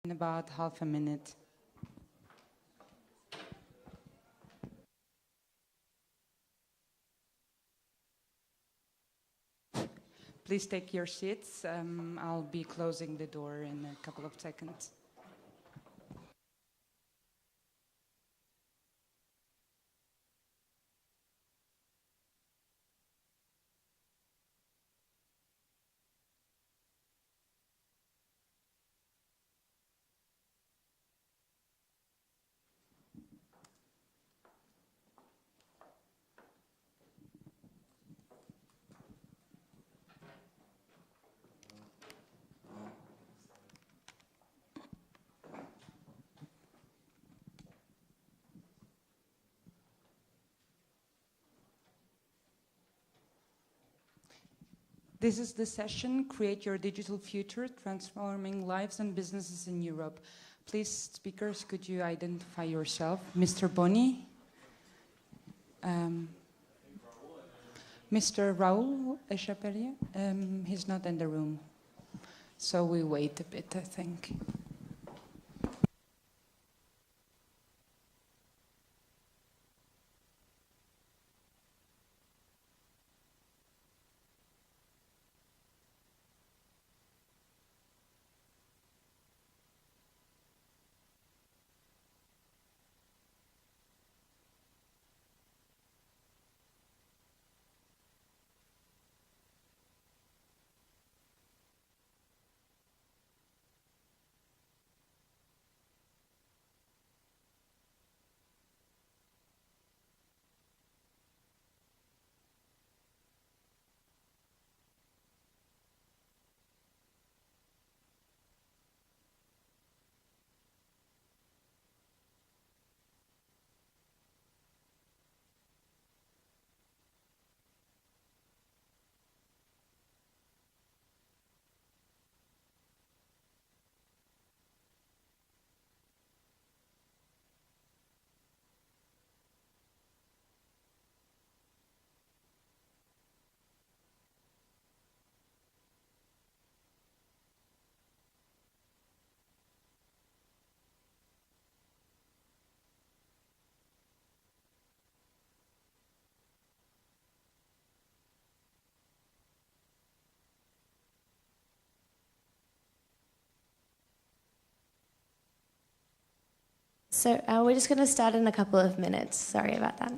in about half a minute. Please take your seats. I'll be closing the door in a couple of seconds. This is the session, Create Your Digital Future, Transforming Lives and Businesses in Europe. Please, speakers, could you identify yourself? Mr. Boni? Mr. Raoul Echapelier? He's not in the room. So we wait a bit, I think. So we're just going to start in a couple of minutes. Sorry about that.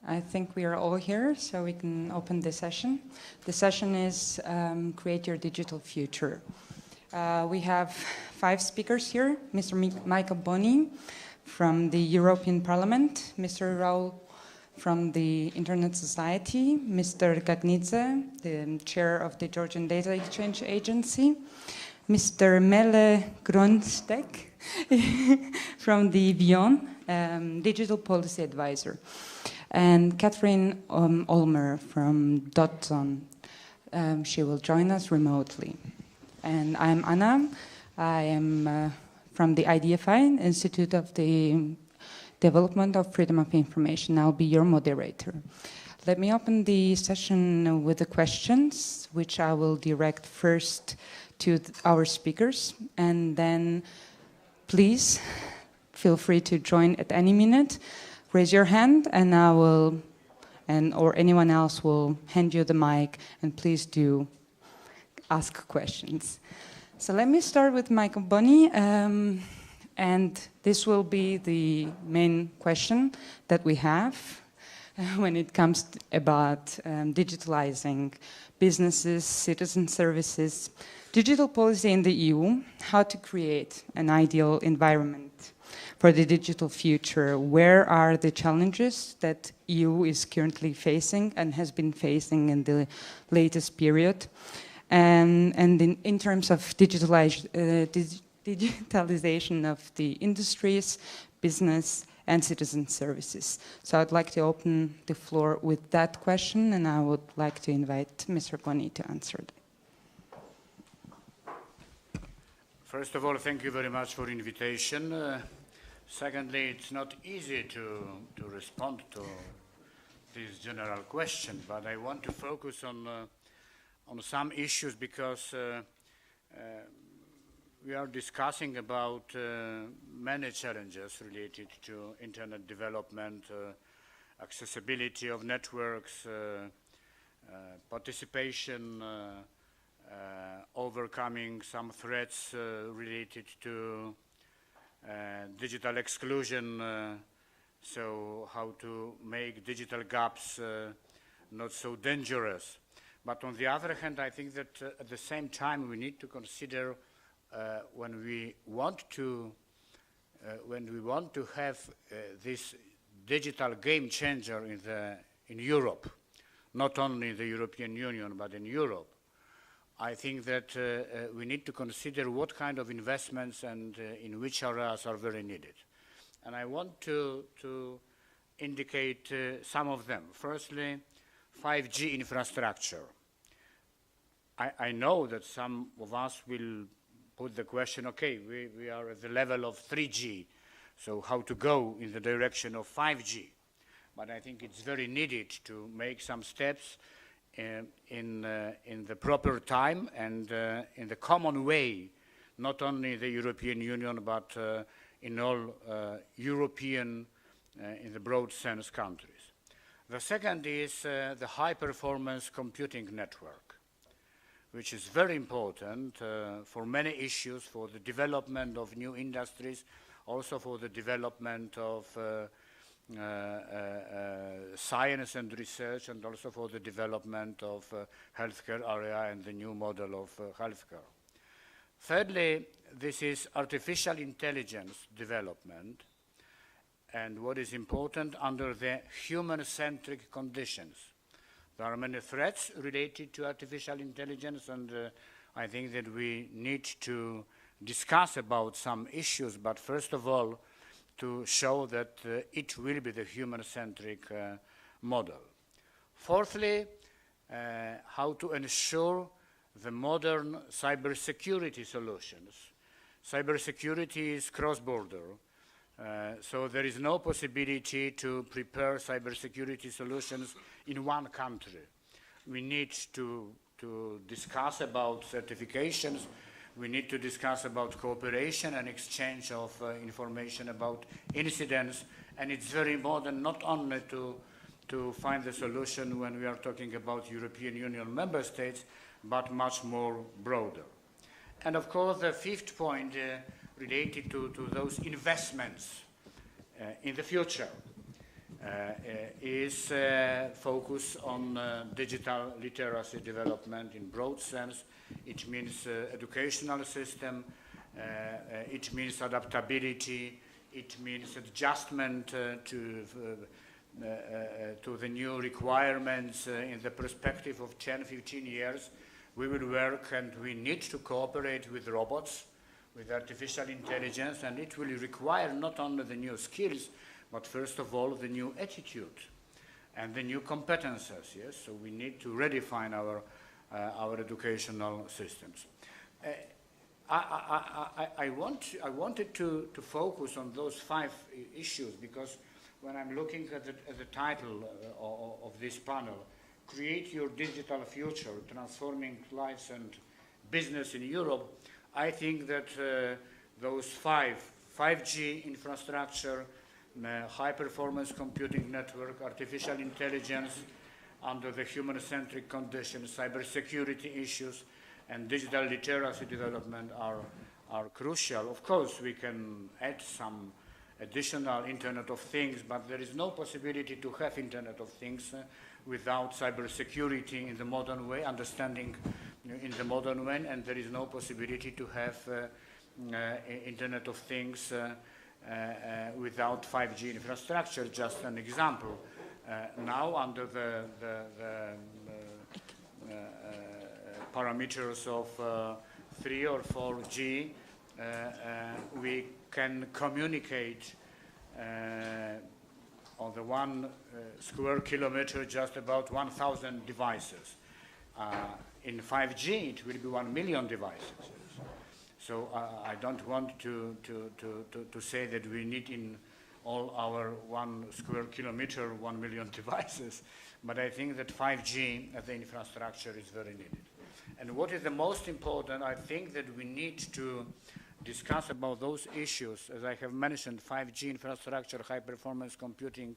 I think we are all here, so we can open the session. The session is Create Your Digital Future. We have 5 speakers here. Mr. Michael Boni from the European Parliament, Mr. Raul from the Internet Society, Mr. Gagnidze, the chair of the Georgian Data Exchange Agency, Mr. Mele Gronstek from the VION, Digital Policy Advisor, and Catherine Olmer from Dotson. She will join us remotely. And I'm Anna. I am from the IDFI, Institute of the Development of Freedom of Information. I'll be your moderator. Let me open the session with the questions, which I will direct first to our speakers, and then please feel free to join at any minute. Raise your hand, and I will, or anyone else will hand you the mic, and please do ask questions. So let me start with Michael Boni, and this will be the main question that we have when it comes about digitalizing businesses, citizen services, digital policy in the EU, how to create an ideal environment for the digital future. Where are the challenges that EU is currently facing and has been facing in the latest period? And in terms of digitalization of the industries, business, and citizen services. So I'd like to open the floor with that question, and I would like to invite Mr. Boni to answer it. First of all, thank you very much for the invitation. Secondly, it's not easy to respond to this general question, but I want to focus on some issues because we are discussing about many challenges related to internet development, accessibility of networks, participation, overcoming some threats related to digital exclusion, so how to make digital gaps not so dangerous. But on the other hand, I think that at the same time we need to consider when we want to have this digital game changer in Europe, not only in the European Union but in Europe, I think that we need to consider what kind of investments and in which areas are very needed. And I want to indicate some of them. Firstly, 5G infrastructure. I know that some of us will put the question, okay, we are at the level of 3G, so how to go in the direction of 5G? But I think it's very needed to make some steps in the proper time and in the common way, not only the European Union, but in all European, in the broad sense, countries. The second is the high-performance computing network, which is very important for many issues, for the development of new industries, also for the development of science and research, and also for the development of healthcare area and the new model of healthcare. Thirdly, this is artificial intelligence development, and what is important under the human-centric conditions. There are many threats related to artificial intelligence, and I think that we need to discuss about some issues, but first of all, to show that it will be the human-centric model. Fourthly, how to ensure the modern cybersecurity solutions. Cybersecurity is cross-border, so there is no possibility to prepare cybersecurity solutions in one country. We need to discuss about certifications. We need to discuss about cooperation and exchange of information about incidents, and it's very important not only to find the solution when we are talking about European Union member states, but much more broader. And of course, the fifth point related to those investments in the future. is focused on digital literacy development in broad sense. It means educational system, it means adaptability, it means adjustment to the new requirements in the perspective of 10, 15 years. We will work and we need to cooperate with robots, with artificial intelligence, and it will require not only the new skills, but first of all, the new attitude and the new competences, yes? So we need to redefine our educational systems. I wanted to focus on those 5 issues because when I'm looking at the title of this panel, Create Your Digital Future, Transforming Lives and Business in Europe, I think that those 5G infrastructure, high-performance computing network, artificial intelligence under the human-centric conditions, cybersecurity issues, and digital literacy development are crucial. Of course, we can add some additional Internet of Things, but there is no possibility to have Internet of Things without cybersecurity in the modern way, understanding in the modern way, and there is no possibility to have Internet of Things without 5G infrastructure. Just an example. Now, under the parameters of 3 or 4G, we can communicate on the 1 square kilometer just about 1,000 devices. In 5G, it will be 1 million devices. So I don't want to say that we need in all our 1 square kilometer 1 million devices, but I think that 5G as the infrastructure is very needed. And what is the most important, I think that we need to discuss about those issues, as I have mentioned, 5G infrastructure, high-performance computing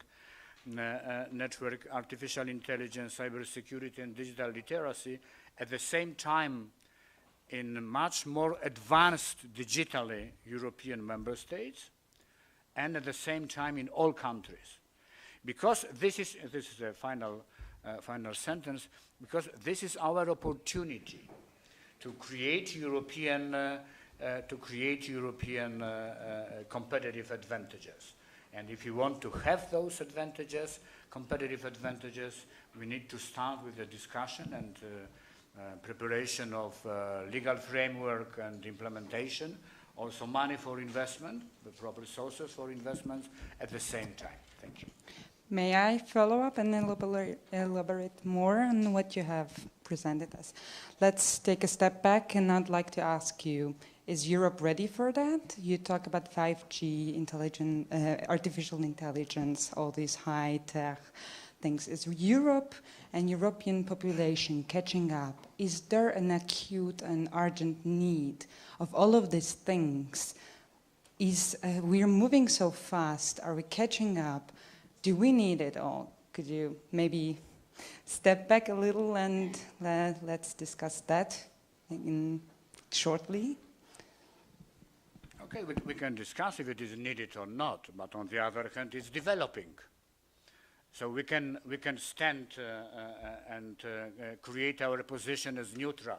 network, artificial intelligence, cybersecurity, and digital literacy, at the same time in much more advanced digitally European member states, and at the same time in all countries. Because this is the final sentence, because this is our opportunity to create European competitive advantages. And if you want to have those advantages, competitive advantages, we need to start with the discussion and preparation of legal framework and implementation, also money for investment, the proper sources for investments at the same time. Thank you. May I follow up and elaborate more on what you have presented us? Let's take a step back, and I'd like to ask you, is Europe ready for that? You talk about 5G, artificial intelligence, all these high-tech things. Is Europe and European population catching up? Is there an acute and urgent need of all of these things? We're moving so fast. Are we catching up? Do we need it all? Could you maybe step back a little and let's discuss that shortly? Okay, we can discuss if it is needed or not, but on the other hand, it's developing. So we can stand and create our position as neutral,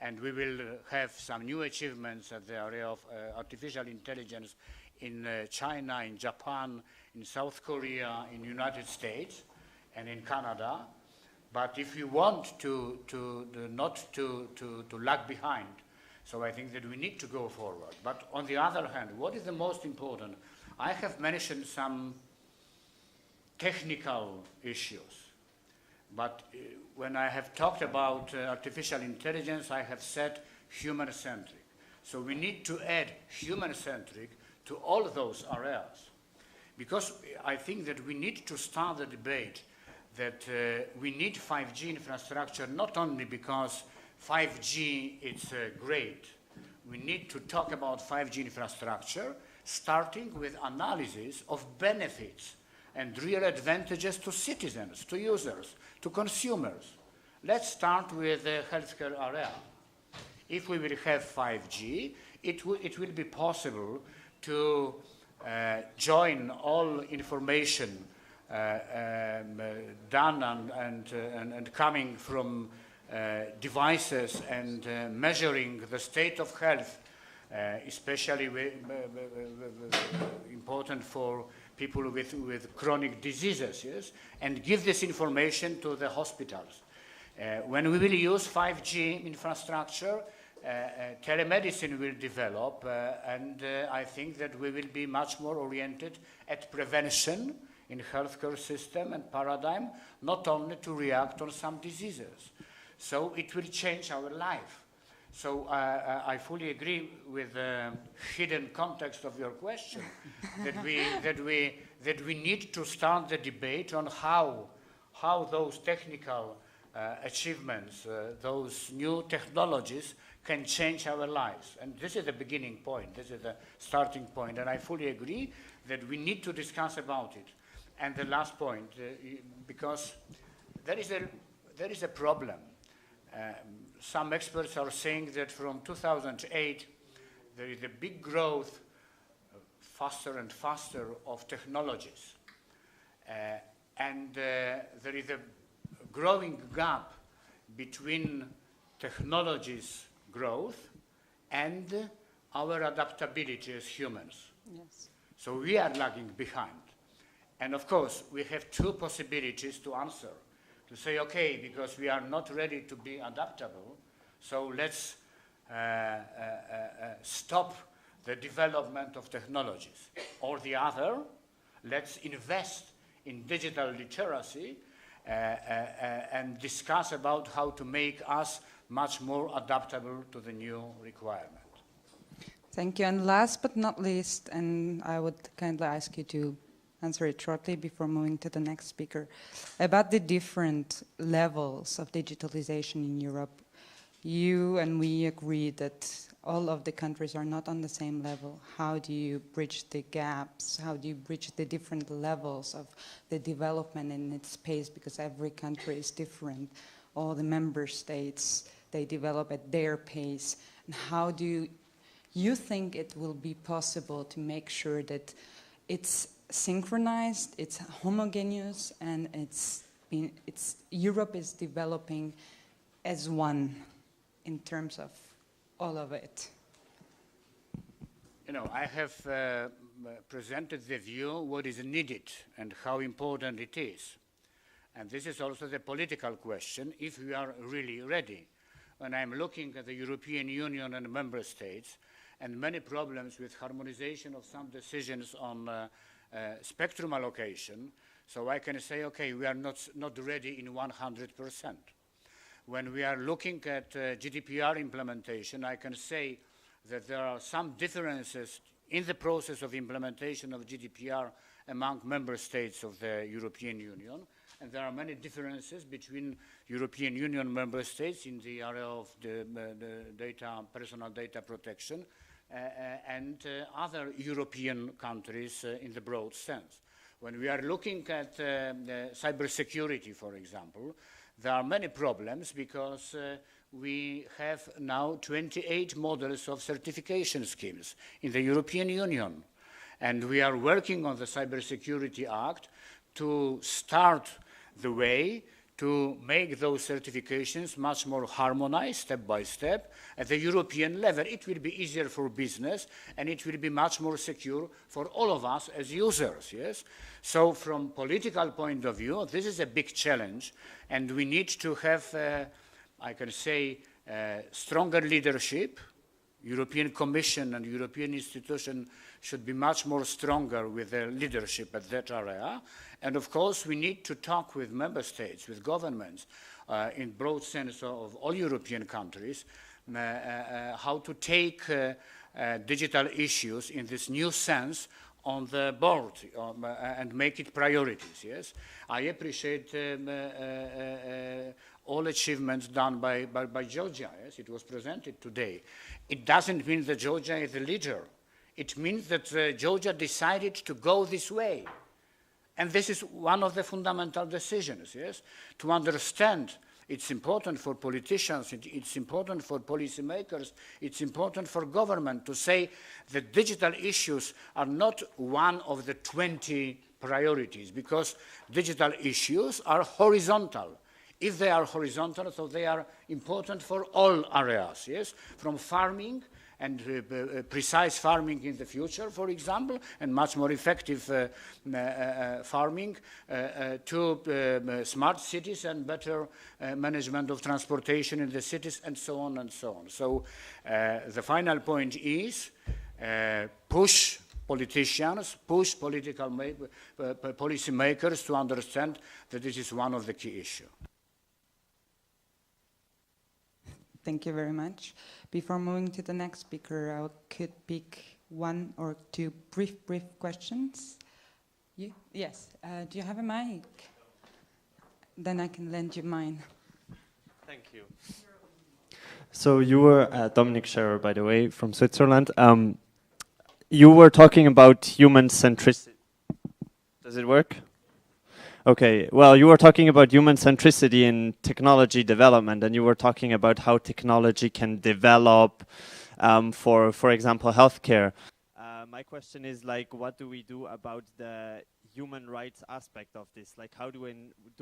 and we will have some new achievements at the area of artificial intelligence in China, in Japan, in South Korea, in the United States, and in Canada. But if you want not to lag behind, so I think that we need to go forward. But on the other hand, what is the most important? I have mentioned some technical issues, but when I have talked about artificial intelligence, I have said human-centric. So we need to add human-centric to all those areas, because I think that we need to start the debate that we need 5G infrastructure not only because 5G is great. We need to talk about 5G infrastructure starting with analysis of benefits and real advantages to citizens, to users, to consumers. Let's start with the healthcare area. If we will have 5G, it will be possible to join all information done and coming from devices and measuring the state of health, especially important for people with chronic diseases, yes, and give this information to the hospitals. When we will use 5G infrastructure, telemedicine will develop, and I think that we will be much more oriented at prevention in healthcare system and paradigm, not only to react on some diseases. So it will change our life. So I fully agree with the hidden context of your question, that we need to start the debate on how those technical achievements, those new technologies can change our lives. And this is the beginning point, this is the starting point, and I fully agree that we need to discuss about it. And the last point, because there is a problem. Some experts are saying that from 2008, there is a big growth, faster and faster, of technologies. And there is a growing gap between technologies growth and our adaptability as humans. Yes. So we are lagging behind. And of course, we have two possibilities to answer. To say, okay, because we are not ready to be adaptable, so let's stop the development of technologies. Or the other, let's invest in digital literacy and discuss about how to make us much more adaptable to the new requirement. Thank you. And last but not least, and I would kindly ask you to answer it shortly before moving to the next speaker, about the different levels of digitalization in Europe. You and we agree that all of the countries are not on the same level. How do you bridge the gaps? How do you bridge the different levels of the development in its pace? Because every country is different. All the member states, they develop at their pace. And how do you think it will be possible to make sure that it's synchronized, it's homogeneous, and Europe is developing as one in terms of all of it? You know, I have presented the view what is needed and how important it is. And this is also the political question, if we are really ready. When I'm looking at the European Union and member states, and many problems with harmonization of some decisions on spectrum allocation, so I can say, okay, we are not ready in 100%. When we are looking at GDPR implementation, I can say that there are some differences in the process of implementation of GDPR among member states of the European Union, and there are many differences between European Union member states in the area of the personal data protection and other European countries in the broad sense. When we are looking at cybersecurity, for example, there are many problems because we have now 28 models of certification schemes in the European Union. And we are working on the Cybersecurity Act to start the way to make those certifications much more harmonized, step by step, at the European level. It will be easier for business, and it will be much more secure for all of us as users, yes? So from political point of view, this is a big challenge, and we need to have, I can say, stronger leadership. European Commission and European institutions should be much more stronger with their leadership at that area. And of course, we need to talk with member states, with governments, in broad sense of all European countries, how to take digital issues in this new sense on the board and make it priorities, yes? I appreciate all achievements done by Georgia, yes? It was presented today. It doesn't mean that Georgia is the leader. It means that Georgia decided to go this way. And this is one of the fundamental decisions, yes? To understand it's important for politicians, it's important for policymakers, it's important for government to say that digital issues are not one of the 20 priorities, because digital issues are horizontal. If they are horizontal, so they are important for all areas, yes, from farming and precise farming in the future, for example, and much more effective farming, to smart cities and better management of transportation in the cities, and so on and so on. So the final point is push politicians, push political policy makers to understand that this is one of the key issues. Thank you very much. Before moving to the next speaker, I could pick one or two brief questions. You? Yes. Do you have a mic? Then I can lend you mine. Thank you. So you were Dominic Scherer, by the way, from Switzerland. You were talking about human centricity. Does it work? Okay, well, you were talking about human centricity in technology development, and you were talking about how technology can develop for example, healthcare. My question is, like, what do we do about the human rights aspect of this? Like, how do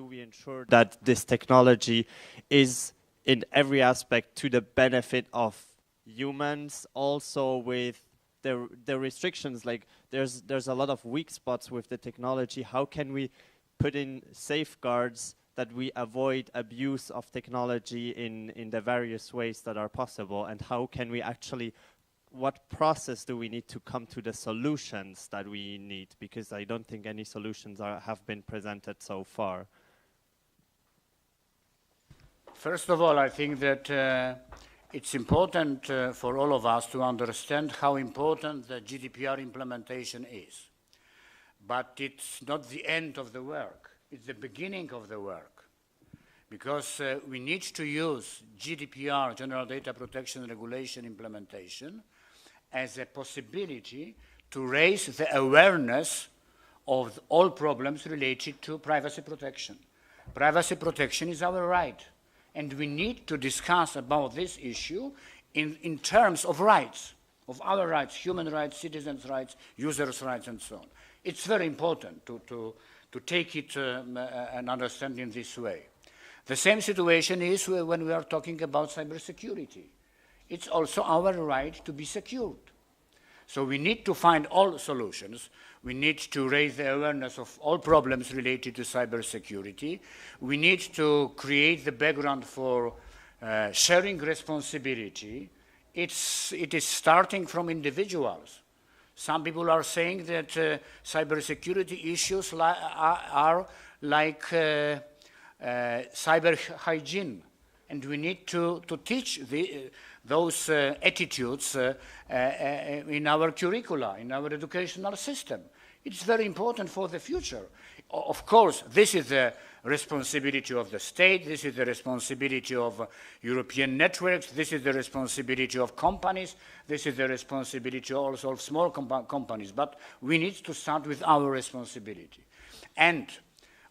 we ensure that this technology is in every aspect to the benefit of humans, also with the restrictions? Like, there's a lot of weak spots with the technology. How can we put in safeguards that we avoid abuse of technology in the various ways that are possible? And how can we actually, what process do we need to come to the solutions that we need? Because I don't think any solutions have been presented so far. First of all, I think that it's important for all of us to understand how important the GDPR implementation is. But it's not the end of the work. It's the beginning of the work. Because we need to use GDPR, General Data Protection Regulation implementation, as a possibility to raise the awareness of all problems related to privacy protection. Privacy protection is our right. And we need to discuss about this issue in terms of rights, of our rights, human rights, citizens' rights, users' rights, and so on. It's very important to take it and understand in this way. The same situation is when we are talking about cybersecurity. It's also our right to be secured. So we need to find all solutions. We need to raise the awareness of all problems related to cybersecurity. We need to create the background for sharing responsibility. It is starting from individuals. Some people are saying that cybersecurity issues are like cyber hygiene, and we need to teach those attitudes in our curricula, in our educational system. It's very important for the future. Of course, this is the responsibility of the state, this is the responsibility of European networks, this is the responsibility of companies, this is the responsibility also of small companies, but we need to start with our responsibility. And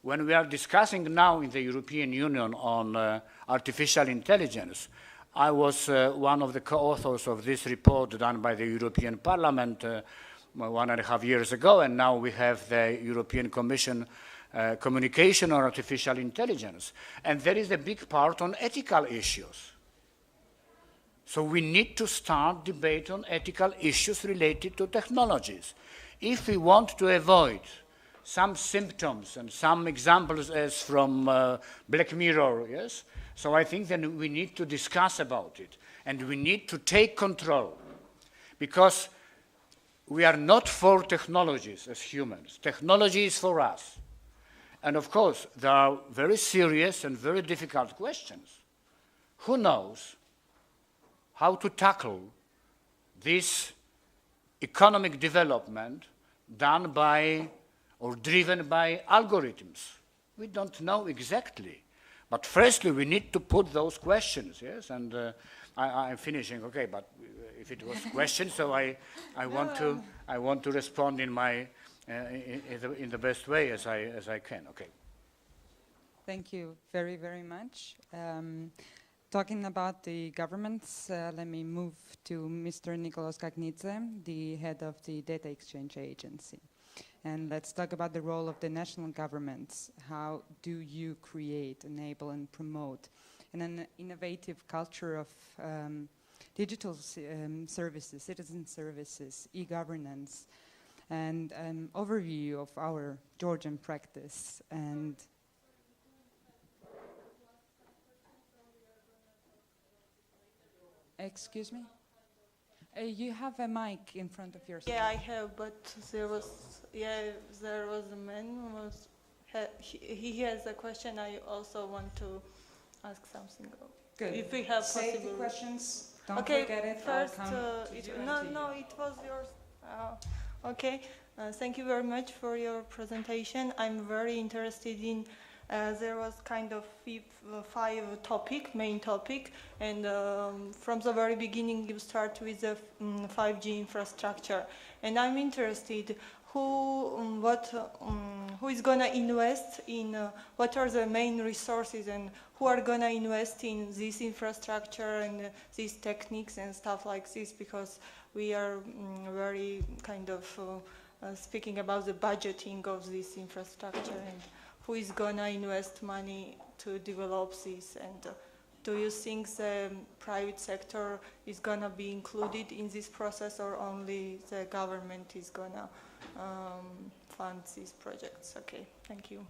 when we are discussing now in the European Union on artificial intelligence, I was one of the co-authors of this report done by the European Parliament 1.5 years ago, and now we have the European Commission communication on artificial intelligence. And there is a big part on ethical issues. So we need to start debate on ethical issues related to technologies. If we want to avoid some symptoms and some examples as from Black Mirror, yes? So I think then we need to discuss about it, and we need to take control, because we are not for technologies as humans. Technology is for us. And of course, there are very serious and very difficult questions. Who knows how to tackle this economic development done by or driven by algorithms? We don't know exactly. But firstly, we need to put those questions, yes? And I'm finishing, okay, but if it was questions, so I want to respond in my in the best way as I can. Okay. Thank you very, very much. Talking about the governments, let me move to Mr. Nikolaos Kagnidze, the head of the Data Exchange Agency. And let's talk about the role of the national governments. How do you create, enable, and promote an innovative culture of digital services, citizen services, e-governance, and an overview of our Georgian practice? And excuse me? You have a mic in front of yourself. Yeah, I have, but there was a man who was, he has a question. I also want to ask something. Good. If we have Save the possible questions. Don't okay, forget it. first, I'll come to you and to no, you. it was yours. Okay, thank you very much for your presentation. I'm very interested in, there was kind of five main topic, and from the very beginning you start with the 5G infrastructure. And I'm interested who is gonna invest in, what are the main resources and who are gonna invest in this infrastructure and these techniques and stuff like this, because we are very kind of speaking about the budgeting of this infrastructure and who is gonna invest money to develop this, and do you think the private sector is gonna be included in this process, or only the government is gonna fund these projects? Okay, thank you.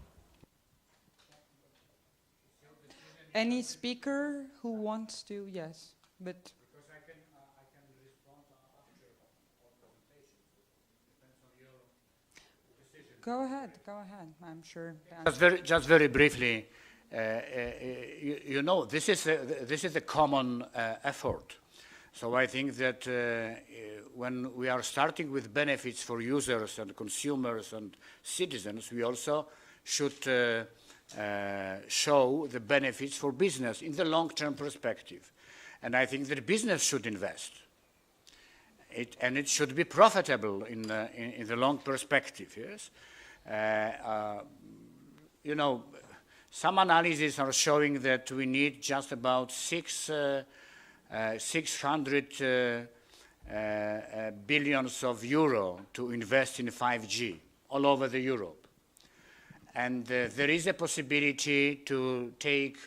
Any speaker who wants to, yes, but Because I can respond after all presentations. Depends on your decision. go ahead. I'm sure. Just very briefly, you know, this is a common effort. So I think that when we are starting with benefits for users and consumers and citizens, we also should show the benefits for business in the long-term perspective. And I think that business should invest. And it should be profitable in the long perspective, yes? You know, some analyses are showing that we need just about 600 billions of euro to invest in 5G all over the Europe. And there is a possibility to take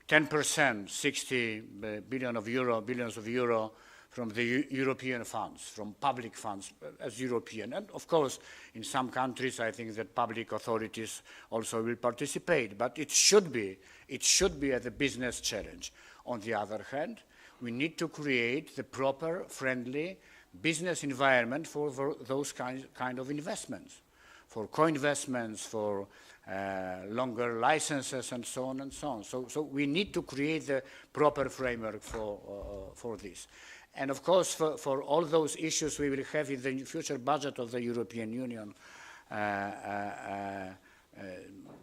10%, 60 billions of euro from the European funds, from public funds as European. And of course, in some countries, I think that public authorities also will participate, but it should be as a business challenge. On the other hand, we need to create the proper, friendly business environment for those kind of investments, for co-investments, for longer licenses, and so on and so on. So we need to create the proper framework for this. And of course, for all those issues we will have in the future budget of the European Union,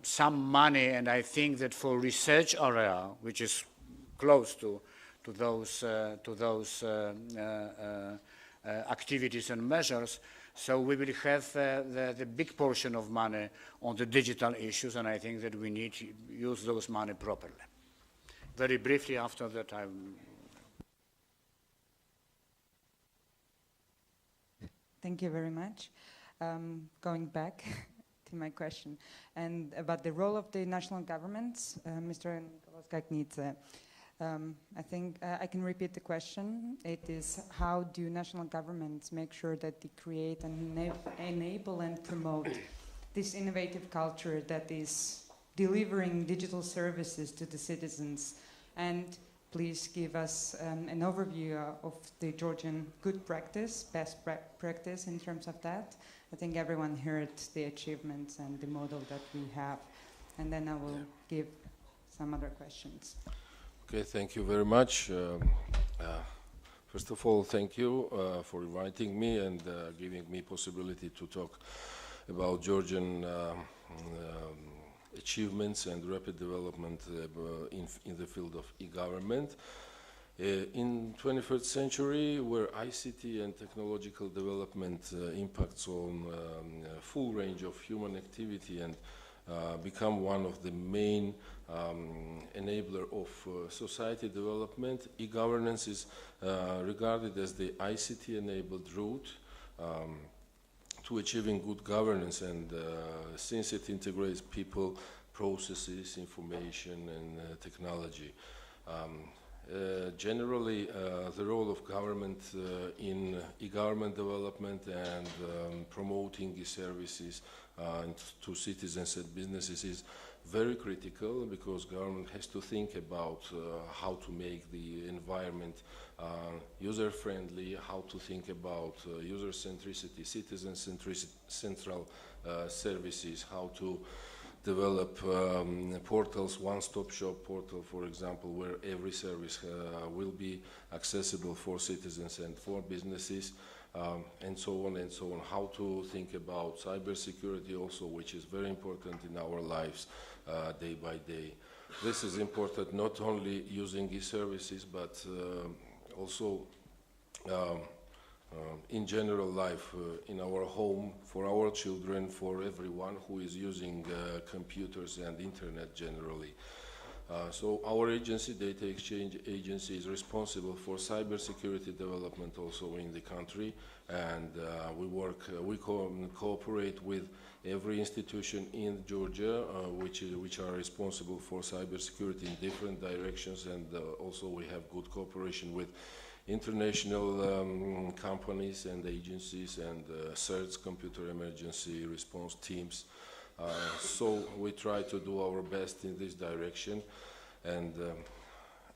some money, and I think that for research area, which is close to those activities and measures, so we will have the big portion of money on the digital issues, and I think that we need to use those money properly. Very briefly after that, Thank you very much. Going back to my question, and about the role of the national governments, Mr. Skaknidze, I think I can repeat the question. It is, how do national governments make sure that they create and enable and promote this innovative culture that is delivering digital services to the citizens? And please give us an overview of the Georgian good practice, best practice in terms of that. I think everyone heard the achievements and the model that we have. And then I will give some other questions. Okay, thank you very much. First of all, thank you for inviting me and giving me possibility to talk about Georgian achievements and rapid development in the field of e-government. In 21st century, where ICT and technological development impacts on a full range of human activity and become one of the main enabler of society development, e-governance is regarded as the ICT-enabled route to achieving good governance, and since it integrates people, processes, information, and technology. Generally, the role of government in e-government development and promoting e-services to citizens and businesses is very critical, because government has to think about how to make the environment user-friendly, how to think about user-centricity, citizen-centricity, central services, how to develop portals, one-stop shop portal, for example, where every service will be accessible for citizens and for businesses, and so on and so on. How to think about cybersecurity also, which is very important in our lives day by day. This is important not only using e-services, but also in general life, in our home, for our children, for everyone who is using computers and internet generally. So our agency, Data Exchange Agency, is responsible for cybersecurity development also in the country, and we cooperate with every institution in Georgia which are responsible for cybersecurity in different directions, and also we have good cooperation with international companies and agencies and CERTs, computer emergency response teams. So we try to do our best in this direction. And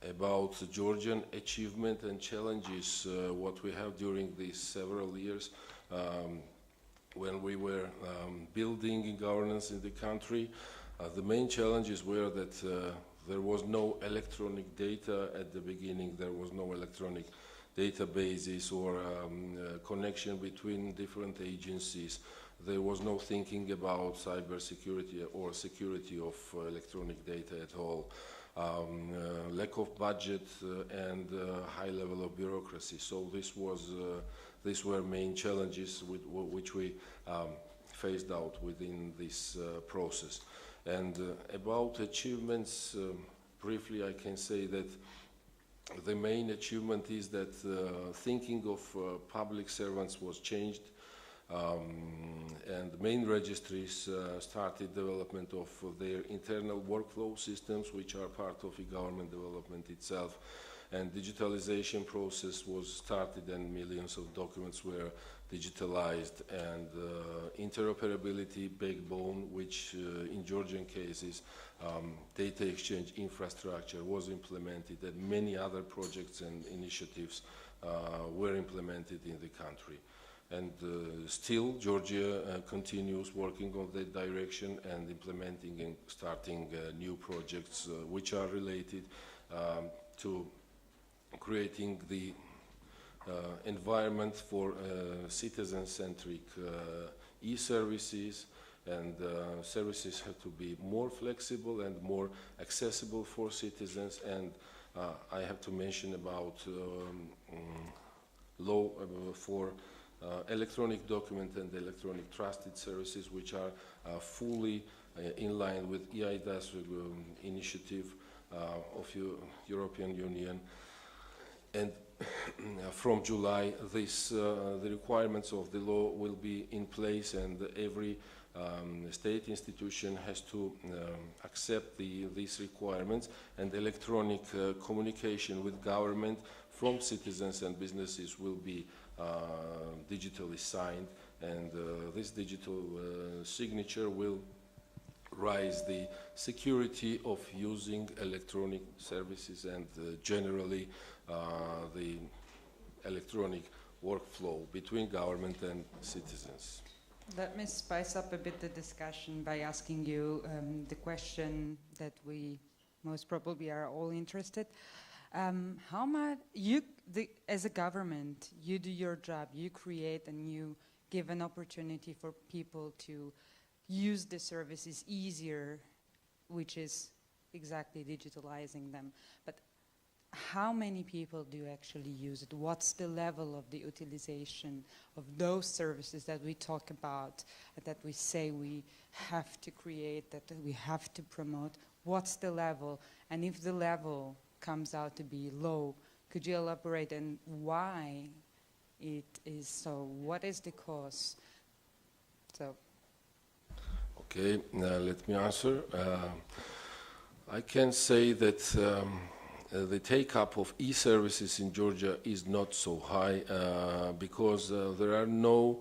about Georgian achievement and challenges, what we have during these several years, when we were building governance in the country, the main challenges were that there was no electronic data at the beginning. There was no electronic databases or connection between different agencies. There was no thinking about cybersecurity or security of electronic data at all. Lack of budget and high level of bureaucracy. So these were main challenges with which we phased out within this process. And about achievements, briefly I can say that the main achievement is that thinking of public servants was changed, and main registries started development of their internal workflow systems, which are part of e-government development itself, and digitalization process was started and millions of documents were digitalized, and interoperability backbone, which in Georgian cases data exchange infrastructure was implemented, and many other projects and initiatives were implemented in the country. And still Georgia continues working on that direction and implementing and starting new projects which are related to creating the environment for citizen-centric e-services, and services have to be more flexible and more accessible for citizens. And I have to mention about law for electronic document and electronic trusted services, which are fully in line with EIDAS initiative of European Union. And from July, the requirements of the law will be in place, and every state institution has to accept these requirements, and electronic communication with government from citizens and businesses will be digitally signed, and this digital signature will raise the security of using electronic services and generally the electronic workflow between government and citizens. Let me spice up a bit the discussion by asking you the question that we most probably are all interested. How much as a government, you do your job, you create and you give an opportunity for people to use the services easier, which is exactly digitalizing them. But how many people do actually use it? What's the level of the utilization of those services that we talk about, that we say we have to create, that we have to promote? What's the level? And if the level comes out to be low, could you elaborate on why it is so? What is the cause? So, Okay, let me answer. I can say that the take-up of e-services in Georgia is not so high because there are no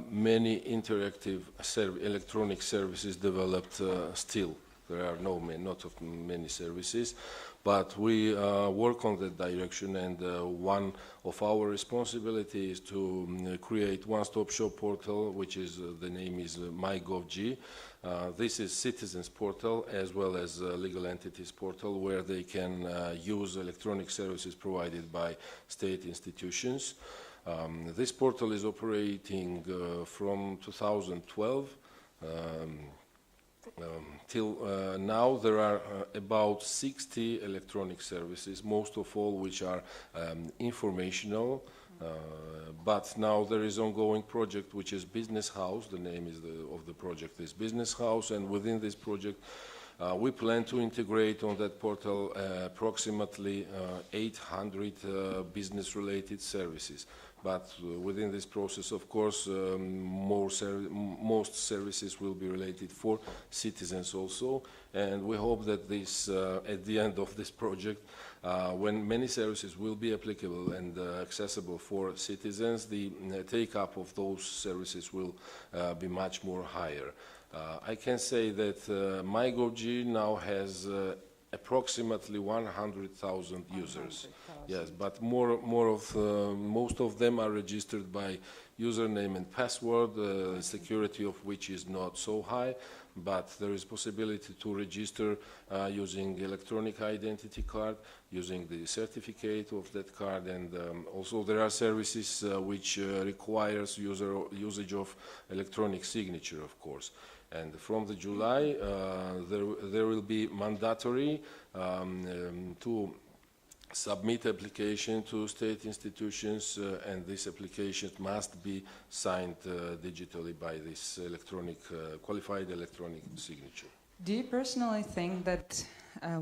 many interactive electronic services developed still. There are not of many services, but we work on that direction, and one of our responsibilities is to create one-stop shop portal, which is the name is MyGovG. This is citizens portal as well as legal entities portal, where they can use electronic services provided by state institutions. This portal is operating from 2012. Till now, there are about 60 electronic services, most of all which are informational. But now there is ongoing project which is Business House. The name of the project is Business House, and within this project we plan to integrate on that portal approximately 800 business-related services. But within this process, of course, most services will be related for citizens also. And we hope that this, at the end of this project, when many services will be applicable and accessible for citizens, the take-up of those services will be much more higher. I can say that MyGovG now has approximately 100,000 users. Yes, but most of them are registered by username and password, security of which is not so high, but there is possibility to register using electronic identity card, using the certificate of that card, and also there are services which requires usage of electronic signature, of course. And from the July, there will be mandatory to submit application to state institutions, and this application must be signed digitally by this qualified electronic signature. do you personally think that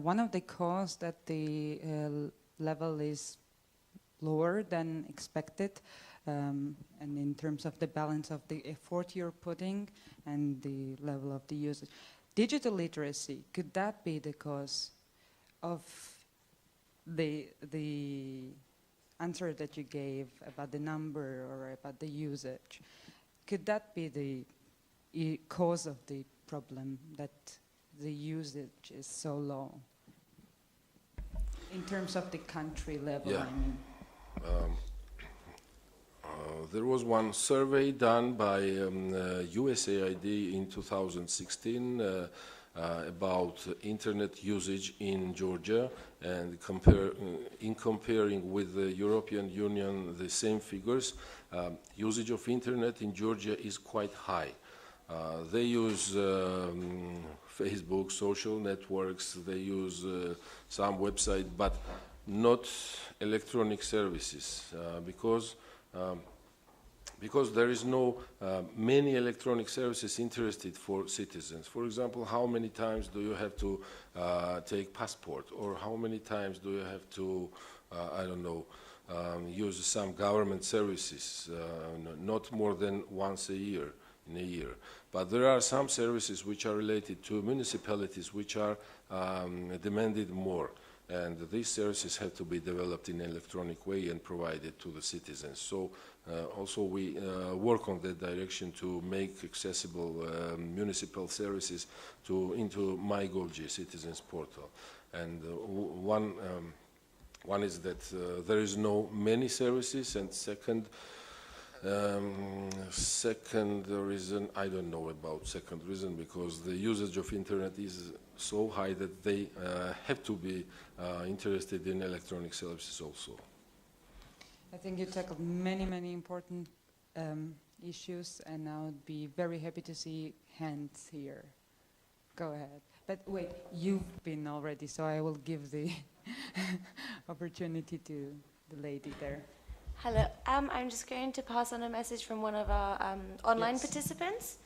one of the causes that the level is lower than expected, and in terms of the balance of the effort you're putting and the level of the usage, digital literacy, could that be the cause of the answer that you gave about the number or about the usage? Could that be the cause of the problem, that the usage is so low in terms of the country level? Yeah. I mean, there was one survey done by USAID in 2016 about internet usage in Georgia, and in comparing with the European Union the same figures, usage of internet in Georgia is quite high. They use Facebook, social networks, they use some website, but not electronic services, because there is no many electronic services interested for citizens. For example, how many times do you have to take passport, or how many times do you have to, I don't know, use some government services? Not more than once a year, in a year. But there are some services which are related to municipalities which are demanded more. And these services have to be developed in an electronic way and provided to the citizens. So also we work on that direction to make accessible municipal services into MyGovG citizens portal. And one is that there is no many services, and second reason, I don't know about second reason, because the usage of internet is so high that they have to be interested in electronic services also. I think you tackled many, many important issues, and I would be very happy to see hands here. Go ahead. But wait, you've been already, so I will give the opportunity to the lady there. Hello, I'm just going to pass on a message from one of our online Yes. participants.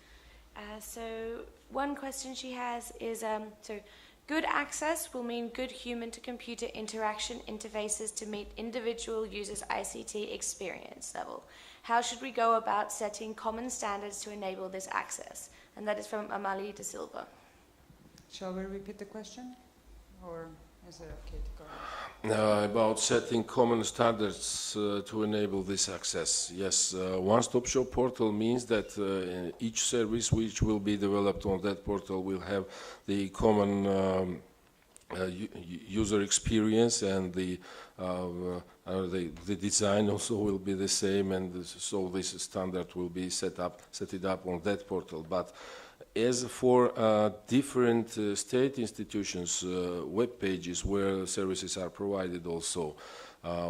So one question she has is, so Good access will mean good human-to-computer interaction interfaces to meet individual users' ICT experience level. How should we go about setting common standards to enable this access? And that is from Amalie de Silva. Shall we repeat the question? Or is it okay to go? About setting common standards to enable this access. Yes, one-stop shop portal means that each service which will be developed on that portal will have the common user experience, and the design also will be the same, and so this standard will be set it up on that portal. But as for different state institutions' web pages where services are provided also,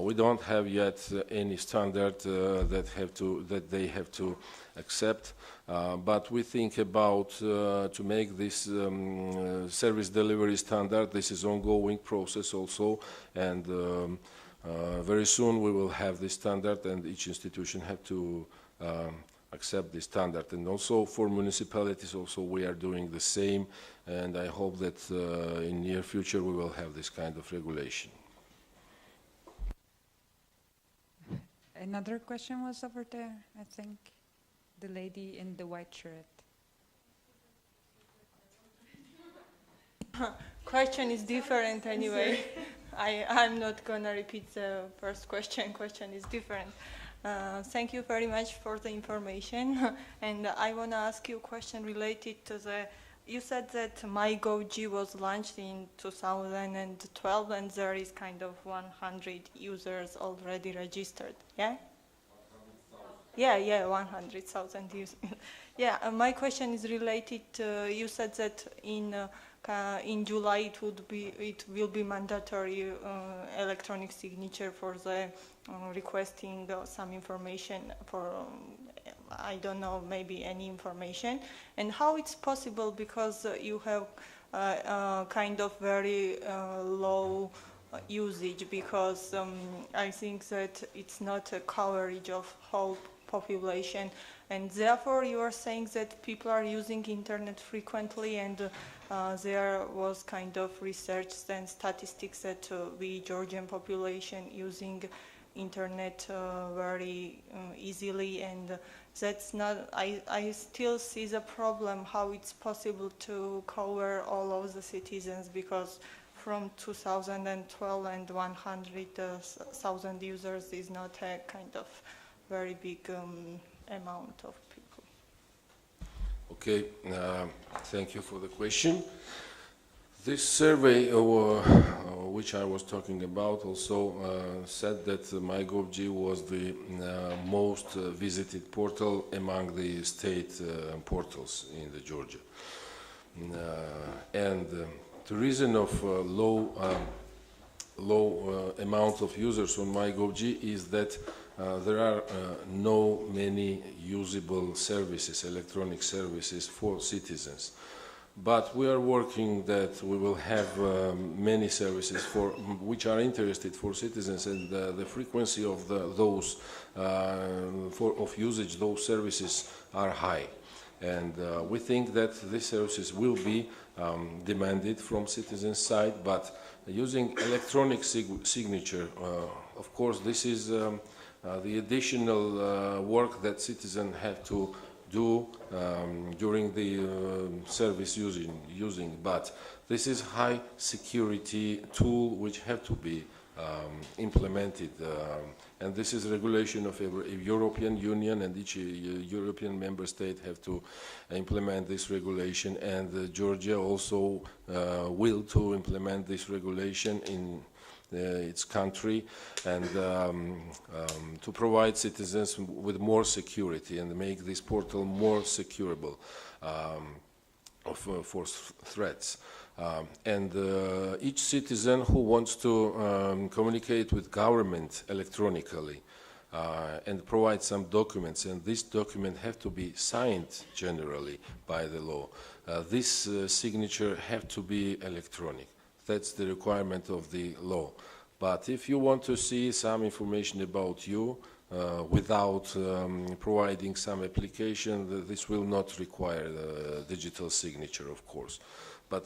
we don't have yet any standard that they have to accept, but we think about to make this service delivery standard. This is ongoing process also, and very soon we will have this standard, and each institution have to accept this standard. And also for municipalities also we are doing the same, and I hope that in near future we will have this kind of regulation. Another question was over there, I think. The lady in the white shirt. Question is different anyway. I'm not gonna repeat the first question. Question is different. Thank you very much for the information. And I want to ask you a question related to the, you said that MyGovG was launched in 2012 and there is kind of 100 users already registered, yeah? 100,000. Yeah, 100,000 users. Yeah, my question is related to, you said that in July it will be mandatory electronic signature for the requesting some information for I don't know, maybe any information, and how it's possible, because you have kind of very low usage, because I think that it's not a coverage of whole population, and therefore you are saying that people are using internet frequently, and there was kind of research and statistics that the Georgian population using internet very easily, and that's not, I still see the problem how it's possible to cover all of the citizens, because from 2012 and 100,000 users is not a kind of very big amount of people. Okay, thank you for the question. This survey, which I was talking about, also said that MyGovG was the most visited portal among the state portals in Georgia. And the reason of low amount of users on MyGovG is that there are no many usable services, electronic services for citizens. But we are working that we will have many services for which are interested for citizens, and the frequency of those of usage, those services are high, and we think that these services will be demanded from citizens' side. But using electronic signature, of course, this is the additional work that citizens have to do during the service using, but this is high security tool which have to be implemented, and this is regulation of every European Union, and each European member state have to implement this regulation, and Georgia also will to implement this regulation in its country, and to provide citizens with more security and make this portal more securable for threats. And each citizen who wants to communicate with government electronically and provide some documents, and this document have to be signed generally by the law, this signature have to be electronic. That's the requirement of the law. But if you want to see some information about you without providing some application, this will not require the digital signature, of course. but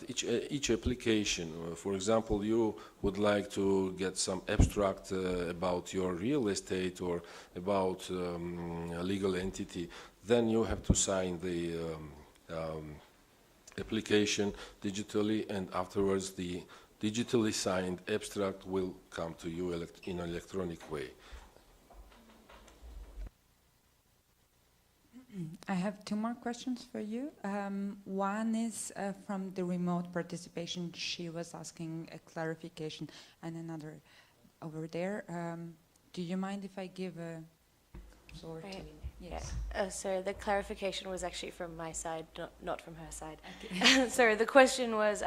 each application, for example, you would like to get some abstract about your real estate or about a legal entity, then you have to sign the application digitally, and afterwards the digitally signed abstract will come to you in an electronic way. I have two more questions for you. One is from the remote participation. She was asking a clarification, and another over there. Do you mind if I give a floor to? Yes. So the clarification was actually from my side, not from her side. Okay. So the question was,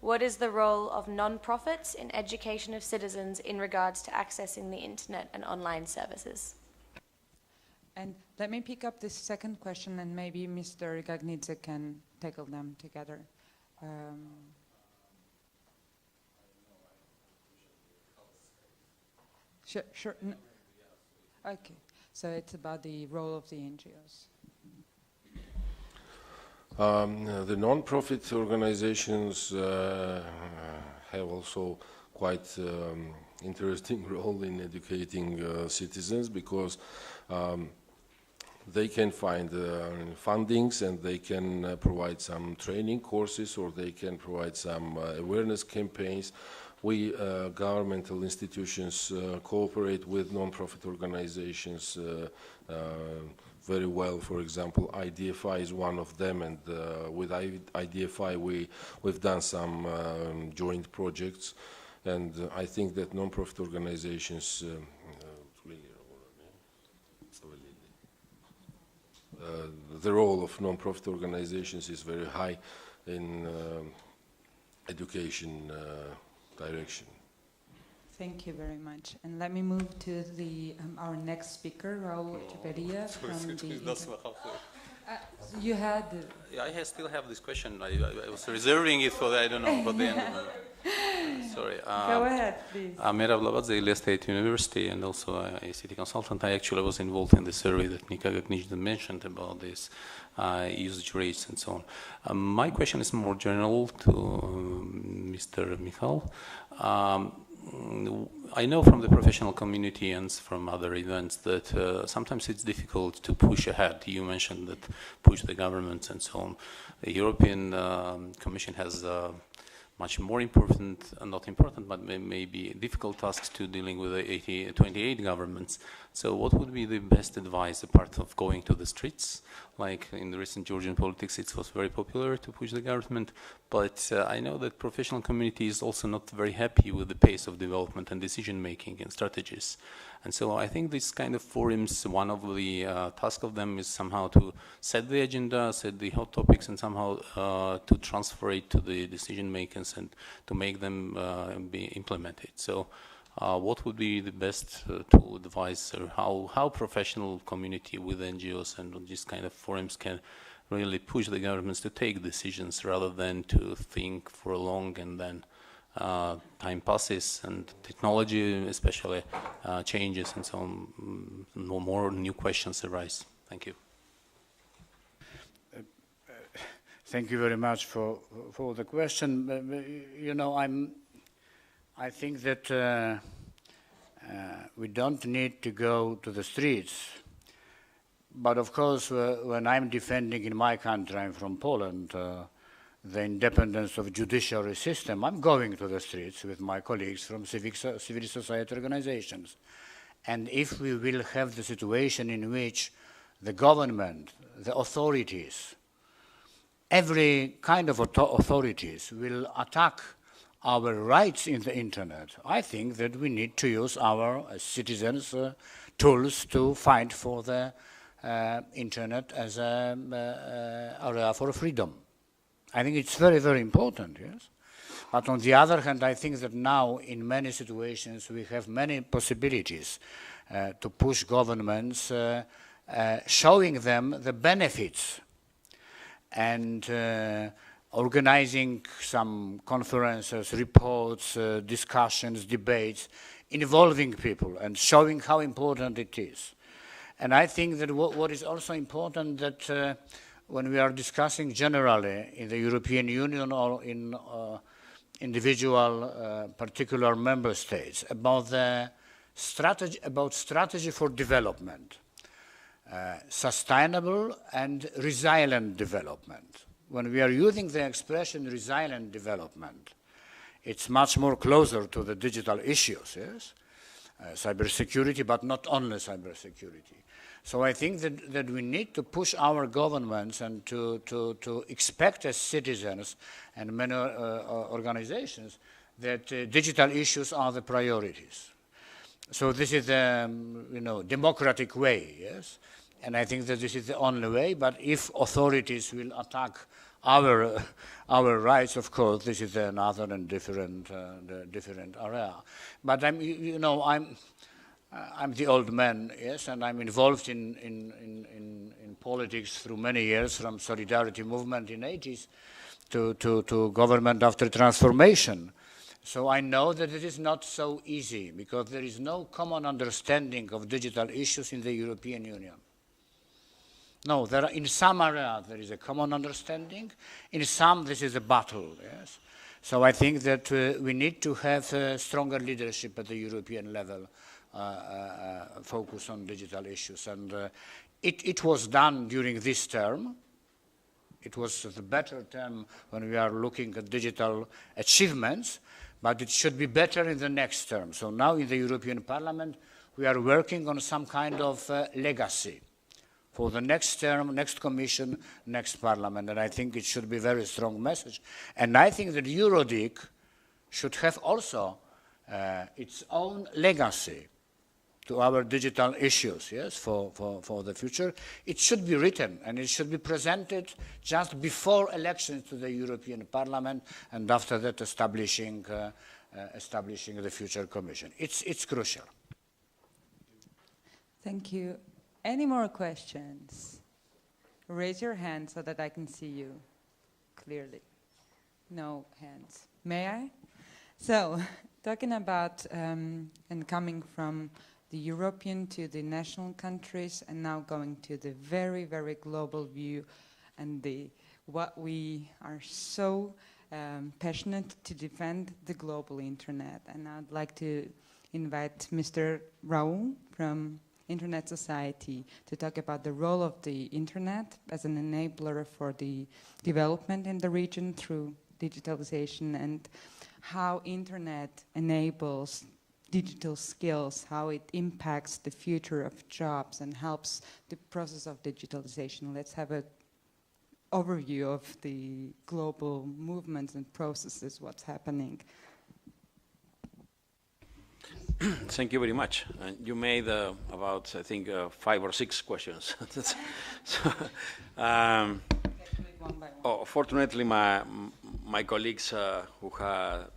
what is the role of non-profits in education of citizens in regards to accessing the internet and online services? And let me pick up this second question, and maybe Mr. Gagnidze can tackle them together. Sure. No. Okay. So it's about the role of the NGOs. The non-profit organizations have also quite interesting role in educating citizens, because they can find fundings, and they can provide some training courses, or they can provide some awareness campaigns. We, governmental institutions, cooperate with non-profit organizations very well. For example, IDFI is one of them, and with IDFI we've done some joint projects, and I think that non-profit organizations the role of non-profit organizations is very high in education direction. Thank you very much. And let me move to the our next speaker, Raul Echeverria from the... you had... Yeah, I still have this question. I was reserving it for the, I don't know, for the end of the... Sorry. Go ahead, please. I'm Mirav Lavadze, Ilia State University, and also a city consultant. I actually was involved in the survey that Nika Gagnidze mentioned about this usage rates and so on. My question is more general to Mr. Michal. I know from the professional community and from other events that sometimes it's difficult to push ahead. You mentioned that push the governments and so on. The European Commission has much more important, not important, but maybe difficult tasks to dealing with the 28 governments. So what would be the best advice apart of going to the streets? Like in the recent Georgian politics, it was very popular to push the government, but I know that professional community is also not very happy with the pace of development and decision making and strategies. And so I think this kind of forums, one of the tasks of them is somehow to set the agenda, set the hot topics, and somehow to transfer it to the decision makers and to make them be implemented. So what would be the best tool, advice, or how professional community with NGOs and these kind of forums can really push the governments to take decisions rather than to think for long, and then time passes and technology especially changes, and so on, more new questions arise. Thank you. Thank you very much for the question. You know, I think that we don't need to go to the streets, but of course, when I'm defending in my country, I'm from Poland, the independence of judiciary system, I'm going to the streets with my colleagues from civil society organizations. And if we will have the situation in which the government, the authorities, every kind of authorities will attack our rights in the internet, I think that we need to use our citizens' tools to fight for the internet as an area for freedom. I think it's very, very important, yes. But on the other hand, I think that now in many situations we have many possibilities to push governments, showing them the benefits and organizing some conferences, reports, discussions, debates, involving people and showing how important it is. And I think that what is also important that when we are discussing generally in the European Union or in individual particular member states about the strategy for development, sustainable and resilient development. When we are using the expression resilient development, it's much more closer to the digital issues, yes? Cybersecurity, but not only cybersecurity. So I think that we need to push our governments and to expect as citizens and many organizations that digital issues are the priorities. So this is the democratic way, yes? And I think that this is the only way, but if authorities will attack our rights, of course, this is another and different area. But I'm the old man, yes, and I'm involved in politics through many years, from solidarity movement in 80s to government after transformation. So I know that it is not so easy because there is no common understanding of digital issues in the European Union. No, in some areas there is a common understanding. In some, this is a battle, yes. So I think that we need to have stronger leadership at the European level, focus on digital issues. And it was done during this term. It was the better term when we are looking at digital achievements, but it should be better in the next term. So now in the European Parliament, we are working on some kind of legacy for the next term, next Commission, next Parliament, and I think it should be a very strong message. And I think that EuroDiG should have also its own legacy to our digital issues, yes, for the future. It should be written and it should be presented just before elections to the European Parliament and after that establishing the future Commission. It's crucial. Thank you. Any more questions? Raise your hand so that I can see you clearly. No hands. May I? So, talking about and coming from the European to the national countries and now going to the very, very global view and what we are so passionate to defend, the global internet. And I'd like to invite Mr. Raul from Internet Society to talk about the role of the internet as an enabler for the development in the region through digitalization and how internet enables digital skills, how it impacts the future of jobs and helps the process of digitalization. Let's have an overview of the global movements and processes, what's happening. Thank you very much. You made about, I think, 5 or 6 questions. So, One by one. fortunately, my colleagues who have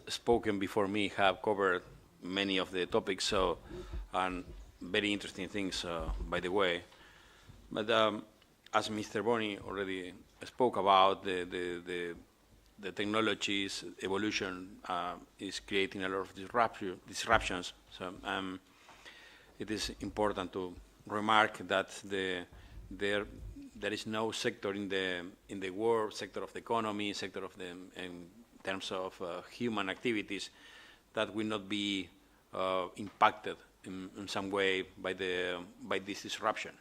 spoken before me have covered many of the topics, so and very interesting things, by the way. But as Mr. Boni already spoke about, the technology's evolution is creating a lot of disruptions. So it is important to remark that there is no sector in the world, sector of the economy, sector of in terms of human activities that will not be impacted in some way by this disruption.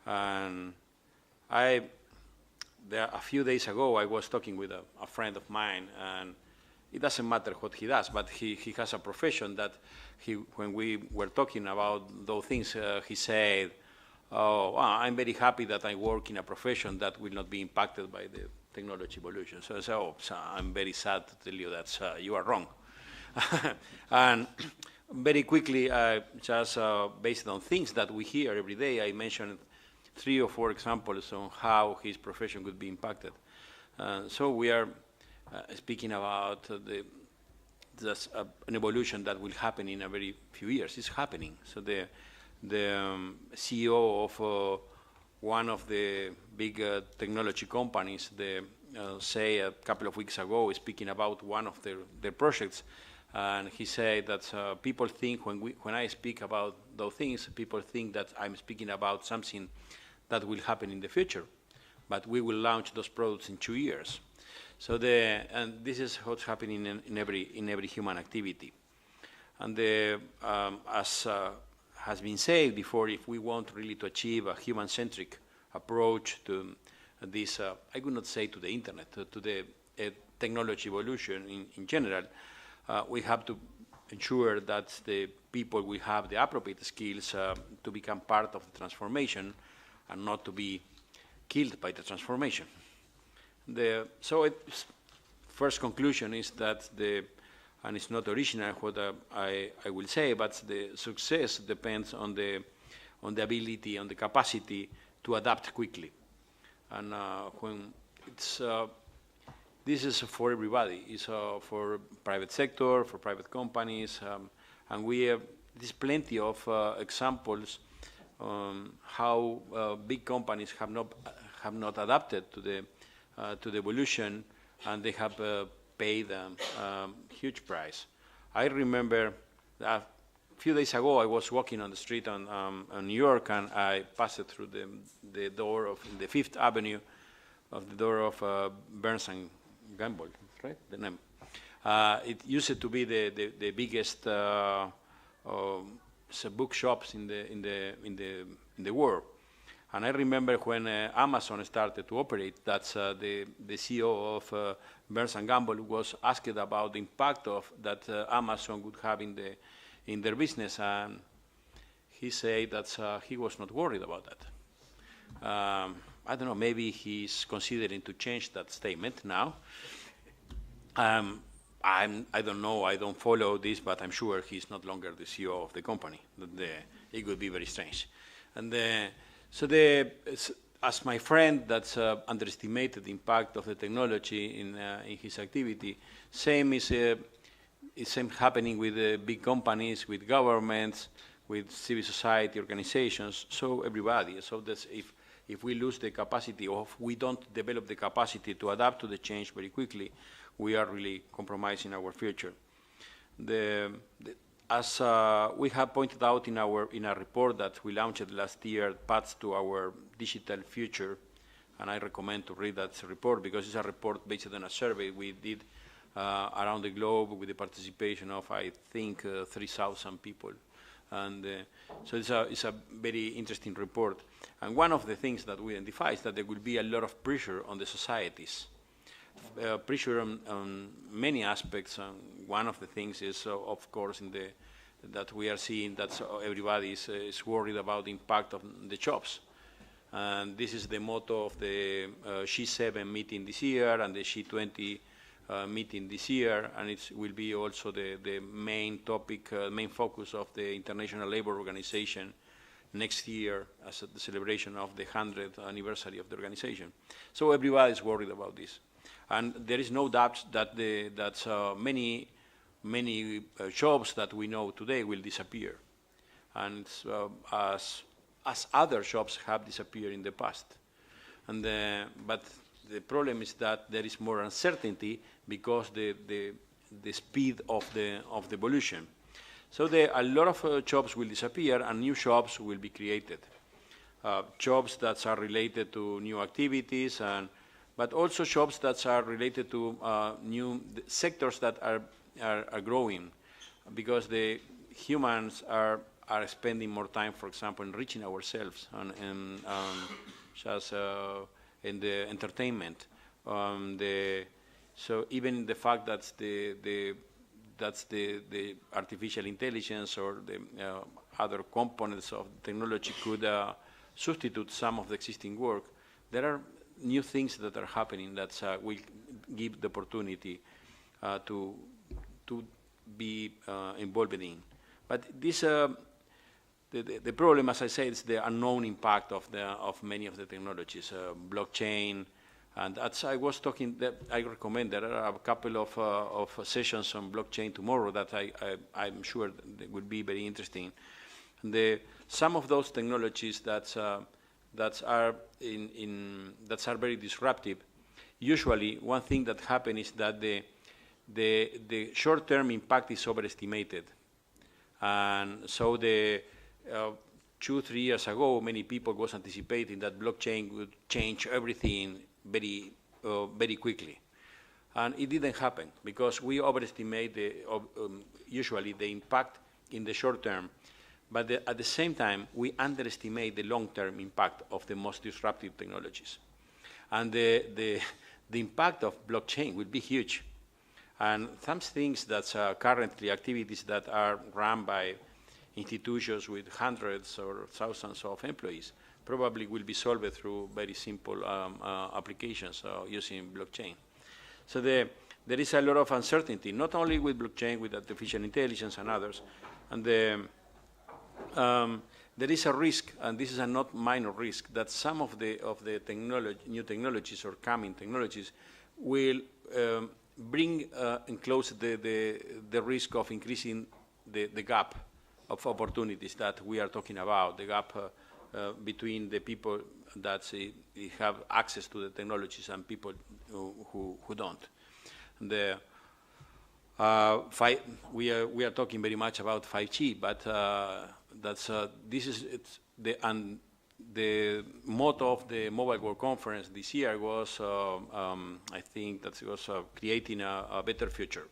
And a few days ago, I was talking with a friend of mine, and it doesn't matter what he does, but he has a profession that when we were talking about those things, he said, "Oh, well, I'm very happy that I work in a profession that will not be impacted by the technology evolution." So I said, "Oh, so I'm very sad to tell you that you are wrong." And very quickly, just based on things that we hear every day, I mentioned 3 or 4 examples on how his profession could be impacted. So we are speaking about an evolution that will happen in a very few years. It's happening. So the CEO of one of the big technology companies, say a couple of weeks ago, speaking about one of their projects, and he said that people think when I speak about those things, people think that I'm speaking about something that will happen in the future, but we will launch those products in 2 years. So and this is what's happening in every human activity. And as has been said before, if we want really to achieve a human-centric approach to this, I would not say to the internet, to the technology evolution in general, we have to ensure that the people will have the appropriate skills to become part of the transformation and not to be killed by the transformation. So first conclusion is that and it's not original what I will say, but the success depends on the ability, on the capacity to adapt quickly. And when it's this is for everybody. It's for private sector, for private companies, and we have there's plenty of examples how big companies have not adapted to the evolution, and they have paid a huge price. I remember a few days ago I was walking on the street on New York, and I passed through the door of the Fifth Avenue of the door of Burns and Gamble, right? The name. It used to be the biggest bookshops in the world. And I remember when Amazon started to operate, that's the CEO of Burns and Gamble was asked about the impact of that Amazon would have in their business, and he said that he was not worried about that. I don't know, maybe he's considering to change that statement now. I don't know, I don't follow this, but I'm sure he's not longer the CEO of the company. It would be very strange. And as my friend that's underestimated the impact of the technology in his activity, same is same happening with big companies, with governments, with civil society organizations, so everybody. So that's if we lose the capacity, or if we don't develop the capacity to adapt to the change very quickly, we are really compromising our future. As we have pointed out in our report that we launched last year, Paths to Our Digital Future, and I recommend to read that report because it's a report based on a survey we did around the globe with the participation of, I think, 3,000 people. And so it's a very interesting report. And one of the things that we identify is that there will be a lot of pressure on the societies. Pressure on many aspects. One of the things is, of course, that we are seeing that everybody is worried about the impact of the jobs. And this is the motto of the G7 meeting this year and the G20 meeting this year, and it will be also the main topic, main focus of the International Labour Organization next year as the celebration of the 100th anniversary of the organization. So everybody is worried about this. And there is no doubt that many jobs that we know today will disappear, and as other jobs have disappeared in the past. And but the problem is that there is more uncertainty because the speed of the evolution. So a lot of jobs will disappear and new jobs will be created. Jobs that are related to new activities, but also jobs that are related to new sectors that are growing, because the humans are spending more time, for example, enriching ourselves just in the entertainment. So even the fact that the artificial intelligence or the other components of technology could substitute some of the existing work, there are new things that are happening that will give the opportunity to be involved in. But this, the problem, as I said, is the unknown impact of many of the technologies, blockchain, and as I was talking, I recommend there are a couple of sessions on blockchain tomorrow that I'm sure they will be very interesting. Some of those technologies that are very disruptive. Usually, one thing that happens is that the short-term impact is overestimated, and so the 2-3 years ago, many people was anticipating that blockchain would change everything very quickly. And it didn't happen because we overestimate usually the impact in the short term, but at the same time, we underestimate the long-term impact of the most disruptive technologies. And the impact of blockchain will be huge. And some things that currently activities that are run by institutions with hundreds or thousands of employees probably will be solved through very simple applications using blockchain. So there is a lot of uncertainty, not only with blockchain, with artificial intelligence and others. And there is a risk, and this is a not minor risk, that some of the new technologies or coming technologies will bring and close the risk of increasing the gap of opportunities that we are talking about, the gap between the people that have access to the technologies and people who don't. We are talking very much about 5G, but the motto of the Mobile World Conference this year was, I think that it was creating a better future.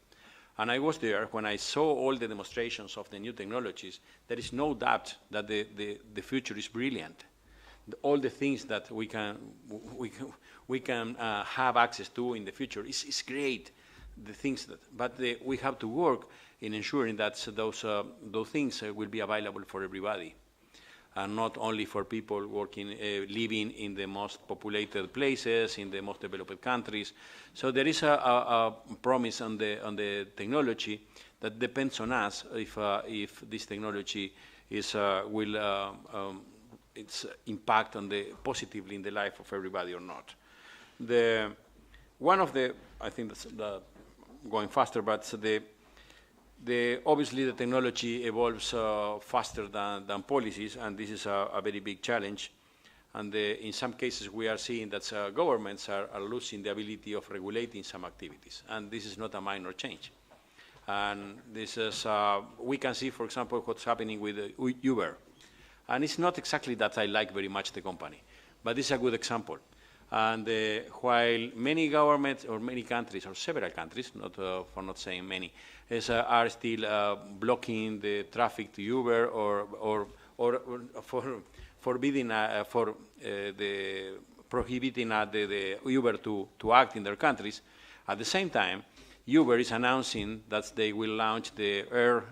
And I was there when I saw all the demonstrations of the new technologies. There is no doubt that the future is brilliant. All the things that we can have access to in the future is great. The things but we have to work in ensuring that those things will be available for everybody, and not only for people living in the most populated places, in the most developed countries. So there is a promise on the technology that depends on us if this technology will its impact positively in the life of everybody or not. I think that's going faster, but obviously the technology evolves faster than policies, and this is a very big challenge. And in some cases we are seeing that governments are losing the ability of regulating some activities, and this is not a minor change. And this is, we can see, for example, what's happening with Uber. And it's not exactly that I like very much the company, but it's a good example. And while many governments or many countries or several countries, for not saying many, are still blocking the traffic to Uber or forbidding prohibiting the Uber to act in their countries, at the same time, Uber is announcing that they will launch the air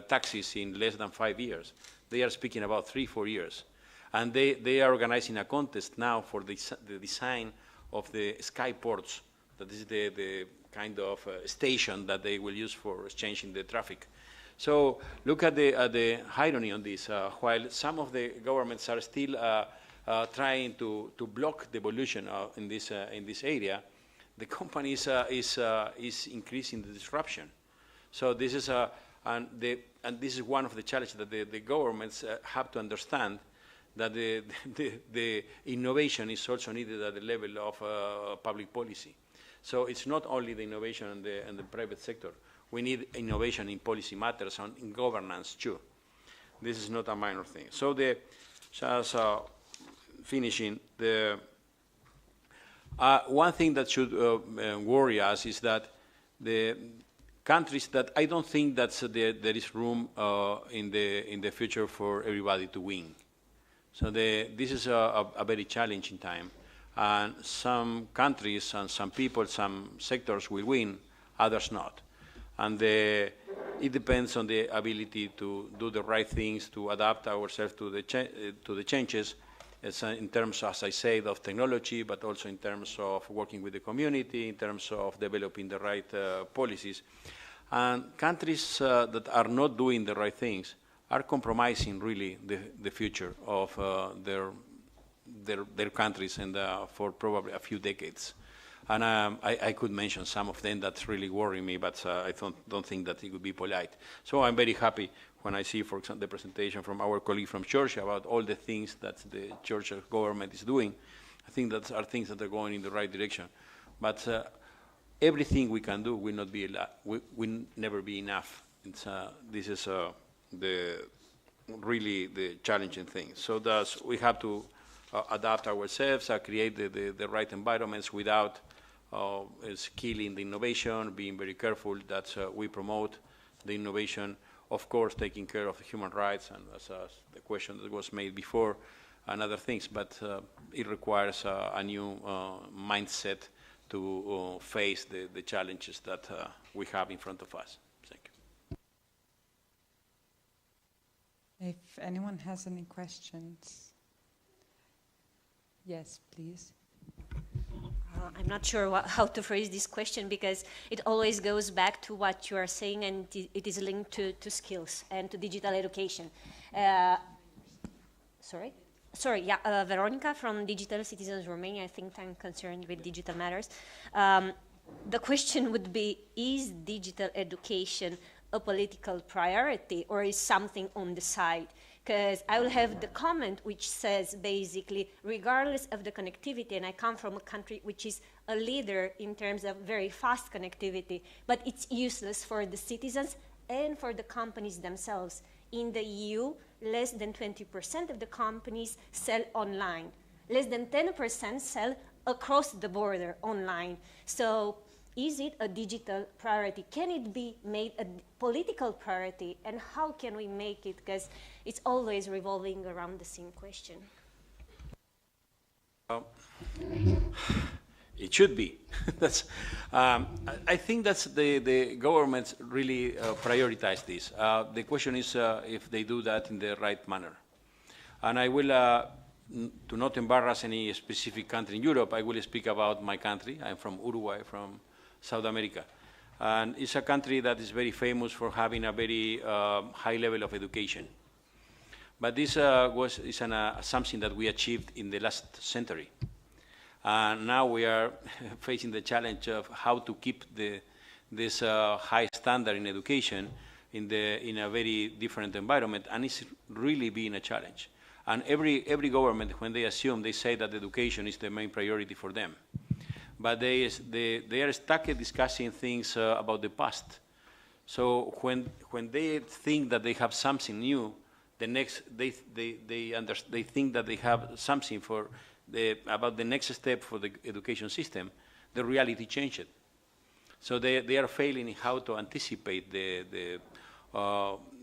taxis in less than 5 years. They are speaking about 3-4 years. And they are organizing a contest now for the design of the skyports. That is the kind of station that they will use for exchanging the traffic. So look at the irony on this. While some of the governments are still trying to block the evolution in this area, the company is increasing the disruption. So this is and this is one of the challenges that the governments have to understand, that the innovation is also needed at the level of public policy. So it's not only the innovation in the private sector. We need innovation in policy matters and in governance too. This is not a minor thing. So just finishing, one thing that should worry us is that the countries that I don't think that there is room in the future for everybody to win. So this is a very challenging time, and some countries and some people, some sectors will win, others not. And it depends on the ability to do the right things, to adapt ourselves to the changes, in terms, as I said, of technology, but also in terms of working with the community, in terms of developing the right policies. And countries that are not doing the right things are compromising really the future of their countries and for probably a few decades. And I could mention some of them that really worry me, but I don't think that it would be polite. So I'm very happy when I see, for example, the presentation from our colleague from Georgia about all the things that the Georgia government is doing. I think that are things that are going in the right direction. But everything we can do will never be enough. This is really the challenging thing. So thus we have to adapt ourselves, create the right environments without killing the innovation, being very careful that we promote the innovation, of course taking care of the human rights and as the question that was made before and other things, but it requires a new mindset to face the challenges that we have in front of us. Thank you. If anyone has any questions. Yes, please. I'm not sure how to phrase this question because it always goes back to what you are saying, and it is linked to skills and to digital education. Sorry, yeah, Veronica from Digital Citizens Romania. I think I'm concerned with digital matters. The question would be, is digital education a political priority or is something on the side? Because I will have the comment which says basically, regardless of the connectivity, and I come from a country which is a leader in terms of very fast connectivity, but it's useless for the citizens and for the companies themselves. In the EU, less than 20% of the companies sell online. Less than 10% sell across the border online. So is it a digital priority? Can it be made a political priority? And how can we make it? Because it's always revolving around the same question. It should be. That's, I think that's the governments really prioritize this. The question is if they do that in the right manner. And I will, to not embarrass any specific country in Europe, I will speak about my country. I'm from Uruguay, from South America. And it's a country that is very famous for having a very high level of education. But this is something that we achieved in the last century. And now we are facing the challenge of how to keep this high standard in education in a very different environment, and it's really being a challenge. And every government, when they assume, they say that education is the main priority for them. But they are stuck at discussing things about the past. So when they think that they have something new, the next they think that they have something for about the next step for the education system, the reality changed. So they are failing in how to anticipate the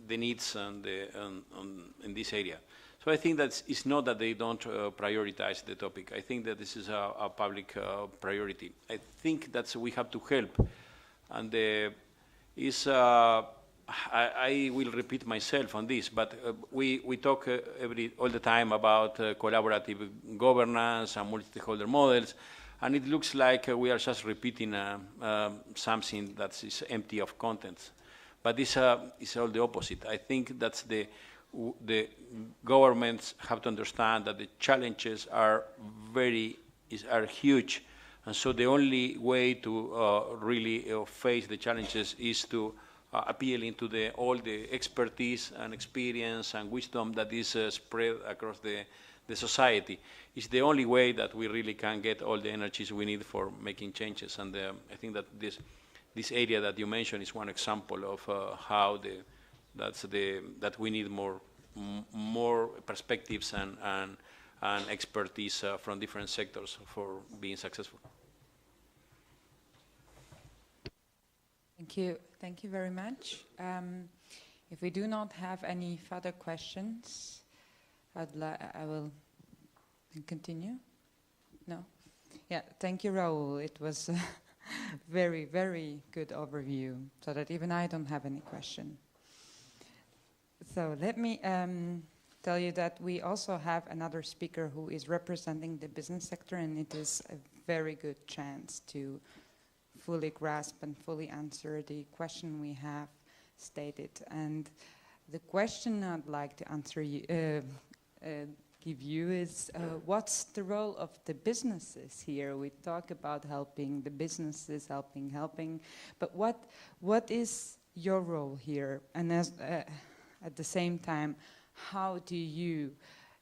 needs in this area. So I think that it's not that they don't prioritize the topic. I think that this is a public priority. I think that we have to help, and I will repeat myself on this, but we talk all the time about collaborative governance and multi-stakeholder models, and it looks like we are just repeating something that is empty of content. But this is all the opposite. I think that's the governments have to understand that the challenges are huge, and so the only way to really face the challenges is to appealing to all the expertise and experience and wisdom that is spread across the society. It's the only way that we really can get all the energies we need for making changes. And I think that this area that you mentioned is one example of how that we need more perspectives and expertise from different sectors for being successful. Thank you very much. If we do not have any further questions, I will continue. No? Yeah, thank you, Raul. It was a very, very good overview, so that even I don't have any question. So let me tell you that we also have another speaker who is representing the business sector, and it is a very good chance to fully grasp and fully answer the question we have stated. And the question I'd like to answer give you is, what's the role of the businesses here? We talk about helping the businesses, helping, but what is your role here? And at the same time, how do you,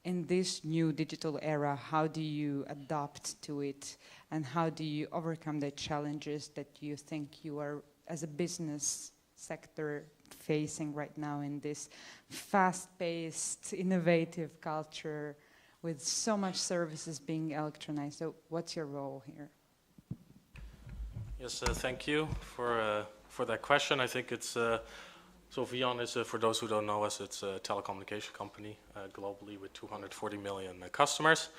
in this new digital era, how do you adapt to it? And how do you overcome the challenges that you think you are, as a business sector, facing right now in this fast-paced, innovative culture with so much services being electronized. So what's your role here? Yes, thank you for that question. I think it's, so VEON is, for those who don't know us, it's a telecommunication company globally with 240 million customers.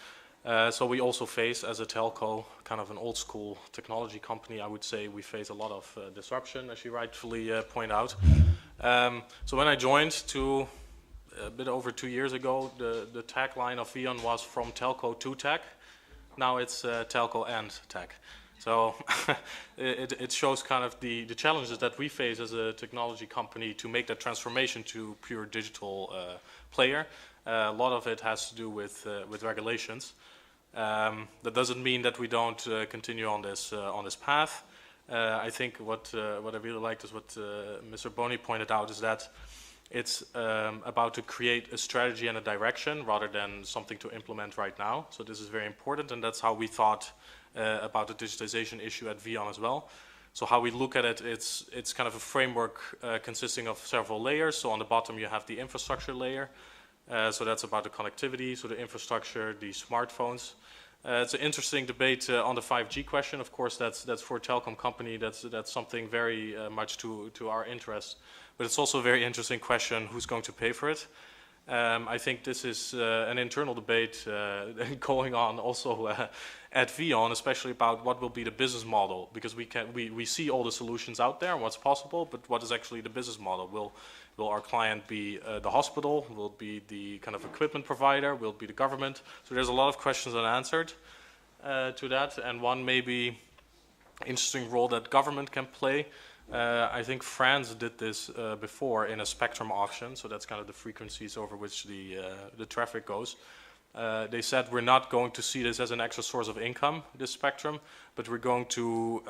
So we also face, as a telco, kind of an old school technology company, I would say we face a lot of disruption, as you rightfully point out. So when I joined a bit over 2 years ago, the tagline of VEON was from telco to tech. Now it's telco and tech. So it shows kind of the challenges that we face as a technology company to make that transformation to pure digital player. A lot of it has to do with regulations. That doesn't mean that we don't continue on this path. I think what I really liked is what Mr. Boni pointed out, is that it's about to create a strategy and a direction rather than something to implement right now. So this is very important, and that's how we thought about the digitization issue at VEON as well. So how we look at it, it's kind of a framework consisting of several layers. So on the bottom you have the infrastructure layer. So that's about the connectivity, so the infrastructure, the smartphones. It's an interesting debate on the 5G question. Of course, that's for a telecom company. That's something very much to our interest. But it's also a very interesting question: who's going to pay for it? I think this is an internal debate going on also at VEON, especially about what will be the business model, because we see all the solutions out there and what's possible, but what is actually the business model? Will our client be the hospital? Will it be the kind of equipment provider? Will it be the government? So there's a lot of questions unanswered to that, and one maybe interesting role that government can play. I think France did this before in a spectrum auction, so that's kind of the frequencies over which the traffic goes. They said we're not going to see this as an extra source of income, this spectrum, but we're going to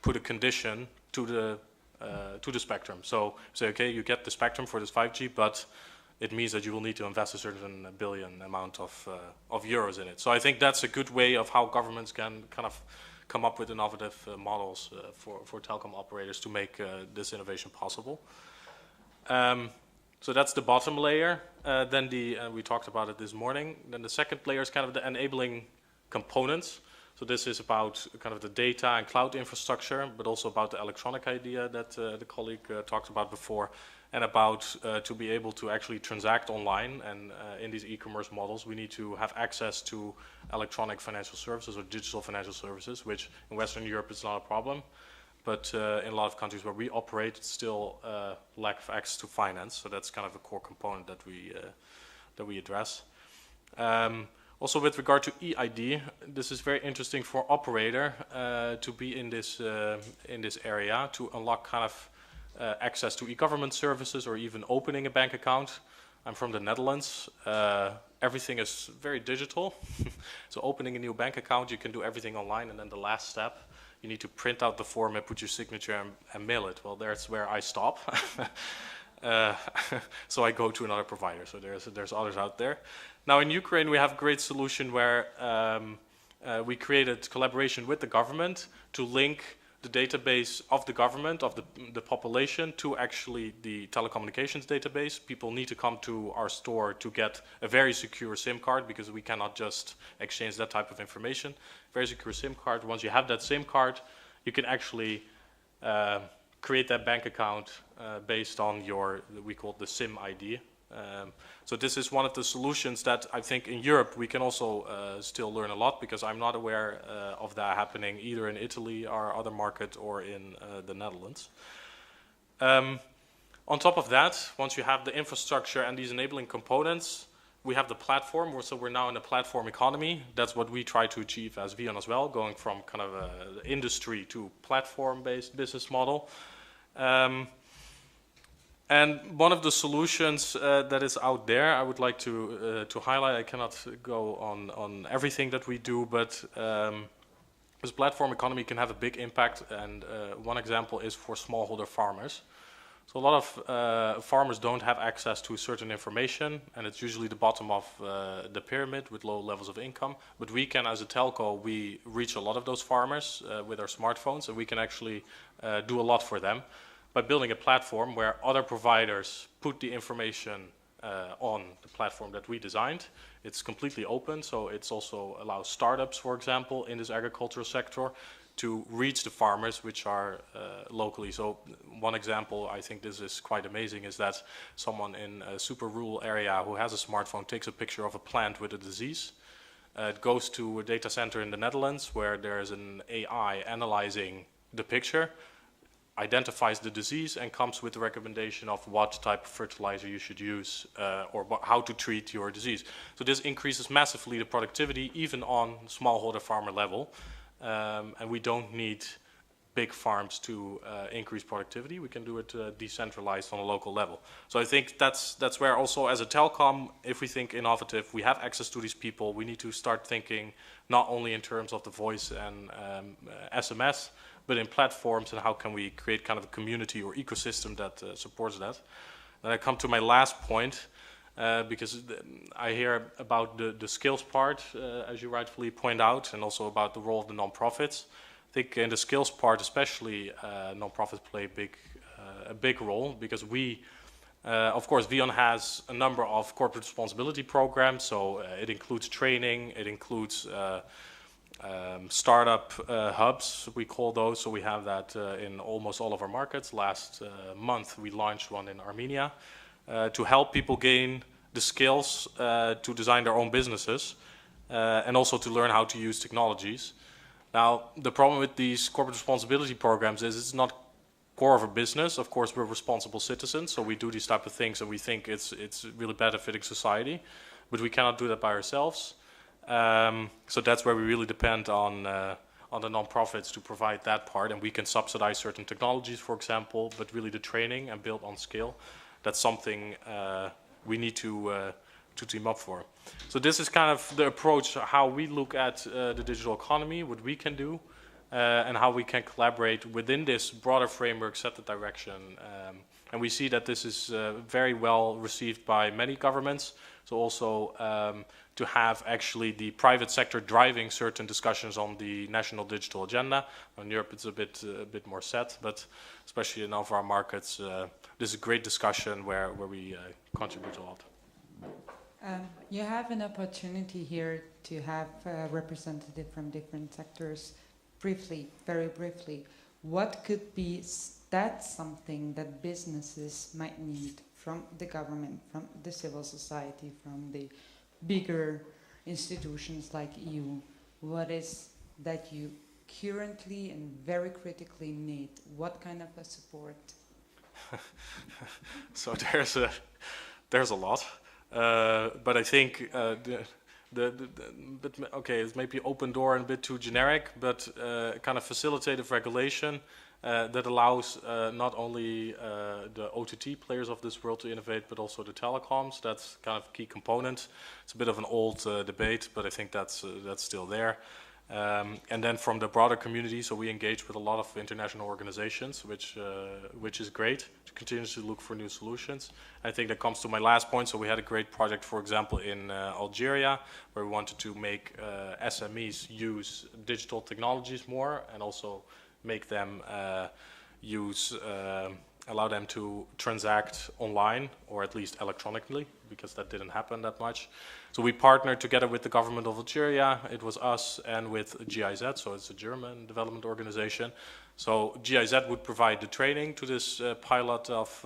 put a condition to the spectrum. So say, okay, you get the spectrum for this 5G, but it means that you will need to invest a certain billion amount of euros in it. So I think that's a good way of how governments can kind of come up with innovative models for telecom operators to make this innovation possible. So that's the bottom layer. Then we talked about it this morning. Then the second layer is kind of the enabling components. So this is about kind of the data and cloud infrastructure, but also about the electronic idea that the colleague talked about before, and about to be able to actually transact online. And in these e-commerce models, we need to have access to electronic financial services or digital financial services, which in Western Europe is not a problem. But in a lot of countries where we operate, it's still lack of access to finance. So that's kind of a core component that we address. Also, with regard to EID, this is very interesting for operator to be in this area to unlock kind of access to e-government services or even opening a bank account. I'm from the Netherlands. Everything is very digital. So opening a new bank account, you can do everything online, and then the last step, you need to print out the form and put your signature and mail it. Well, that's where I stop. So I go to another provider. So there's others out there. Now in Ukraine, we have a great solution where we created collaboration with the government to link the database of the government, of the population, to actually the telecommunications database. People need to come to our store to get a very secure SIM card, because we cannot just exchange that type of information. Very secure SIM card. Once you have that SIM card, you can actually create that bank account based on we call it the SIM ID. So this is one of the solutions that I think in Europe we can also still learn a lot, because I'm not aware of that happening either in Italy, our other market, or in the Netherlands. On top of that, once you have the infrastructure and these enabling components, we have the platform. So we're now in a platform economy. That's what we try to achieve as VEON as well, going from kind of an industry to platform-based business model. And one of the solutions that is out there, I would like to highlight. I cannot go on everything that we do, but this platform economy can have a big impact. And one example is for smallholder farmers. So a lot of farmers don't have access to certain information, and it's usually the bottom of the pyramid with low levels of income. But we can, as a telco, we reach a lot of those farmers with our smartphones, and we can actually do a lot for them by building a platform where other providers put the information on the platform that we designed. It's completely open, so it also allows startups, for example, in this agricultural sector to reach the farmers which are locally. So one example, I think this is quite amazing, is that someone in a super rural area who has a smartphone takes a picture of a plant with a disease. It goes to a data center in the Netherlands where there's an AI analyzing the picture, identifies the disease, and comes with a recommendation of what type of fertilizer you should use or how to treat your disease. So this increases massively the productivity, even on smallholder farmer level. And we don't need big farms to increase productivity. We can do it decentralized on a local level. So I think that's where also as a telecom, if we think innovative, we have access to these people, we need to start thinking not only in terms of the voice and SMS, but in platforms, and how can we create kind of a community or ecosystem that supports that. Then I come to my last point, because I hear about the skills part, as you rightfully point out, and also about the role of the non-profits. I think in the skills part especially, non-profits play a big role, because we, of course, VEON has a number of corporate responsibility programs, so it includes training, it includes startup hubs, we call those, so we have that in almost all of our markets. Last month we launched one in Armenia to help people gain the skills to design their own businesses and also to learn how to use technologies. Now, the problem with these corporate responsibility programs is it's not core of a business. Of course, we're responsible citizens, so we do these type of things and we think it's really benefiting society, but we cannot do that by ourselves. So that's where we really depend on the non-profits to provide that part, and we can subsidize certain technologies, for example, but really the training and build on scale, that's something we need to team up for. So this is kind of the approach, how we look at the digital economy, what we can do, and how we can collaborate within this broader framework, set the direction. And we see that this is very well received by many governments. So also to have actually the private sector driving certain discussions on the national digital agenda. In Europe it's a bit more set, but especially in all of our markets, this is a great discussion where we contribute a lot. You have an opportunity here to have representative from different sectors. Briefly, very briefly, what could be something that businesses might need from the government, from the civil society, from the bigger institutions like EU? What is that you currently and very critically need? What kind of a support? So there's a lot, but I think okay, it's maybe open door and a bit too generic, but kind of facilitative regulation that allows not only the OTT players of this world to innovate, but also the telecoms. That's kind of a key component. It's a bit of an old debate, but I think that's still there. And then from the broader community, so we engage with a lot of international organizations, which is great to continuously look for new solutions. I think that comes to my last point. So we had a great project, for example, in Algeria, where we wanted to make SMEs use digital technologies more, and also make them allow them to transact online, or at least electronically, because that didn't happen that much. So we partnered together with the government of Algeria. It was us and with GIZ, so it's a German development organization. So GIZ would provide the training to this pilot of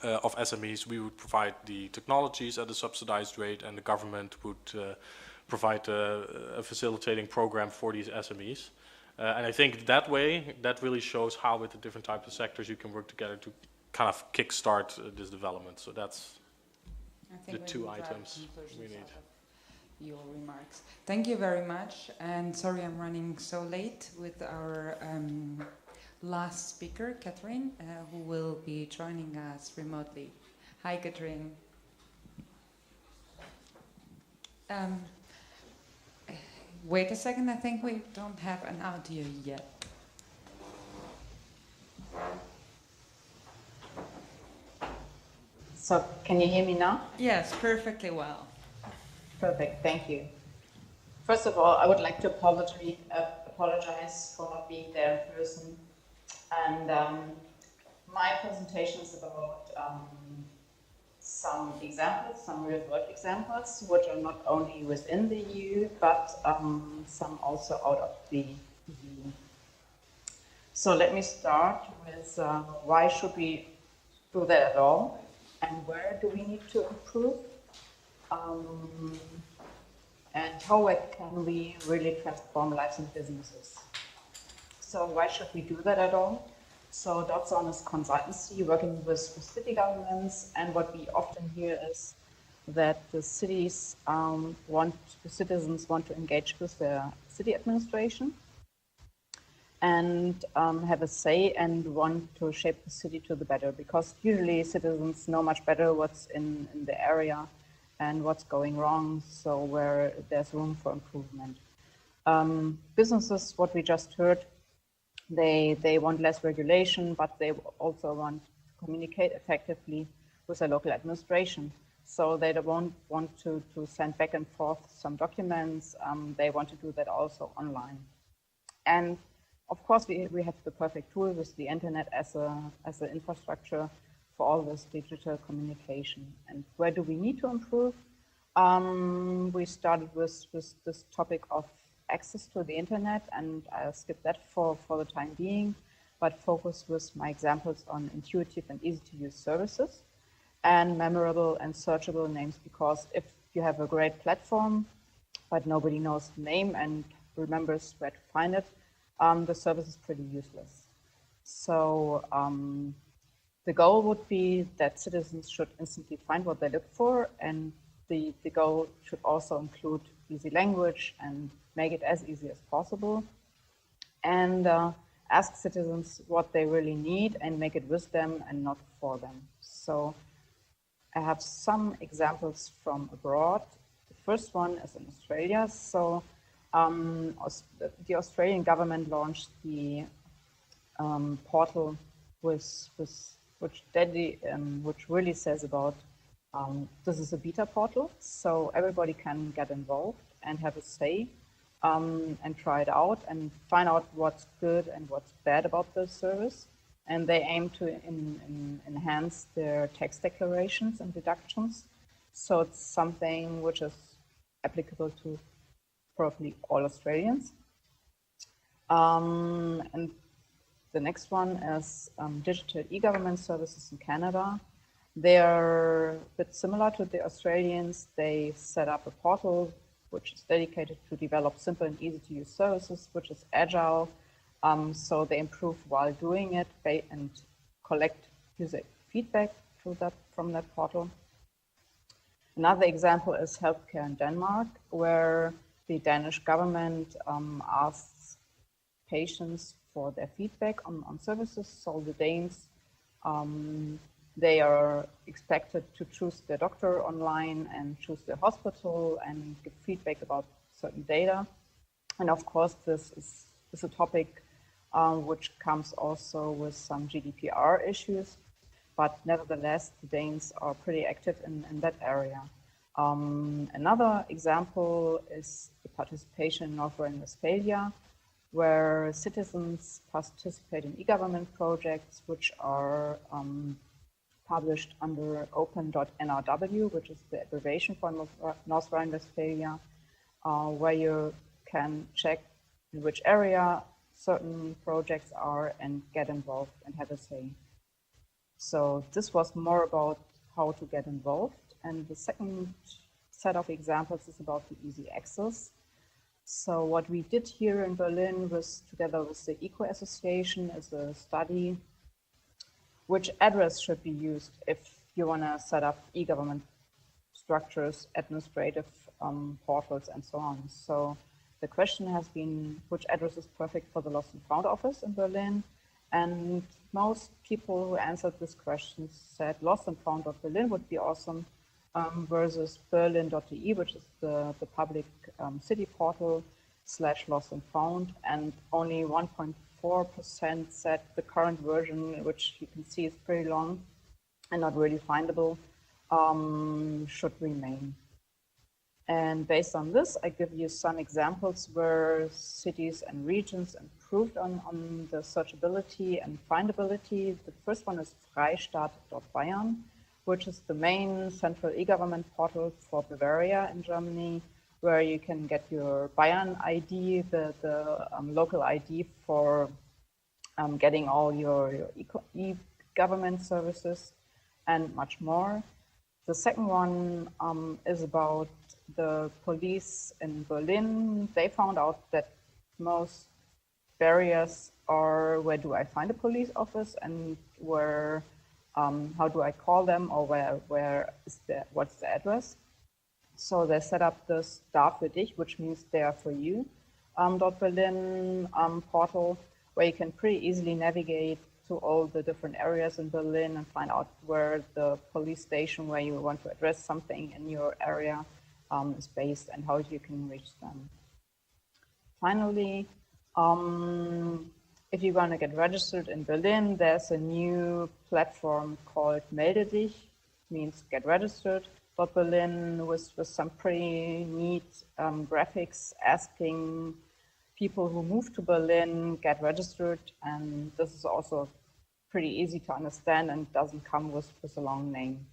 SMEs. We would provide the technologies at a subsidized rate, and the government would provide a facilitating program for these SMEs. And I think that way, that really shows how with the different types of sectors you can work together to kind of kickstart this development. So that's the two items we need. Your remarks. Thank you very much. And sorry I'm running so late with our last speaker, Catherine, who will be joining us remotely. Hi, Catherine. Wait a second, I think we don't have an audio yet. So, can you hear me now? Yes, perfectly well. Perfect, thank you. First of all, I would like to apologize for not being there in person. And my presentation is about some examples, some real-world examples, which are not only within the EU, but some also out of the EU. So let me start with why should we do that at all, and where do we need to improve, and how can we really transform lives and businesses. So why should we do that at all? So .Zone is consultancy working with city governments, and what we often hear is that the cities the citizens want to engage with their city administration and have a say and want to shape the city to the better, because usually citizens know much better what's in the area and what's going wrong, so where there's room for improvement. Businesses, what we just heard, they want less regulation, but they also want to communicate effectively with their local administration. So they don't want to send back and forth some documents. They want to do that also online. And of course, we have the perfect tool with the internet as an infrastructure for all this digital communication. And where do we need to improve? We started with this topic of access to the internet, and I'll skip that for the time being, but focus with my examples on intuitive and easy to use services and memorable and searchable names, because if you have a great platform, but nobody knows the name and remembers where to find it, the service is pretty useless. So the goal would be that citizens should instantly find what they look for, and the goal should also include easy language and make it as easy as possible, and ask citizens what they really need and make it with them and not for them. So I have some examples from abroad. The first one is in Australia. So the Australian government launched the portal which really says about this is a beta portal, so everybody can get involved and have a say and try it out and find out what's good and what's bad about the service. And they aim to enhance their tax declarations and deductions. So it's something which is applicable to probably all Australians. And the next one is digital e-government services in Canada. They are a bit similar to the Australians. They set up a portal which is dedicated to develop simple and easy to use services, which is agile. So they improve while doing it and collect user feedback from that portal. Another example is healthcare in Denmark, where the Danish government asks patients for their feedback on services. So the Danes, they are expected to choose their doctor online and choose their hospital and give feedback about certain data. And of course, this is a topic which comes also with some GDPR issues, but nevertheless, the Danes are pretty active in that area. Another example is the participation in North Rhine-Westphalia, where citizens participate in e-government projects which are published under open.nrw, which is the abbreviation for North Rhine-Westphalia, where you can check in which area certain projects are and get involved and have a say. So this was more about how to get involved. And the second set of examples is about the easy access. So what we did here in Berlin was, together with the ECO Association, is a study which address should be used if you want to set up e-government structures, administrative portals, and so on. So the question has been, which address is perfect for the Lost and Found office in Berlin? And most people who answered this question said Lost and Found Berlin would be awesome, versus berlin.de, which is the public city portal / Lost and Found, and only 1.4% said the current version, which you can see is pretty long and not really findable, should remain. And based on this, I give you some examples where cities and regions improved on the searchability and findability. The first one is Freistaat.Bayern, which is the main central e-government portal for Bavaria in Germany, where you can get your Bayern ID, the local ID for getting all your e-government services and much more. The second one is about the police in Berlin. They found out that most barriers are where do I find a police office and where how do I call them, or what's the address? So they set up this Da für dich, which means they are for you, .Berlin portal, where you can pretty easily navigate to all the different areas in Berlin and find out where the police station where you want to address something in your area is based and how you can reach them. Finally, if you want to get registered in Berlin, there's a new platform called EuroDiG, means get registered, .Berlin, with some pretty neat graphics asking people who move to Berlin get registered, and this is also pretty easy to understand and doesn't come with a long name.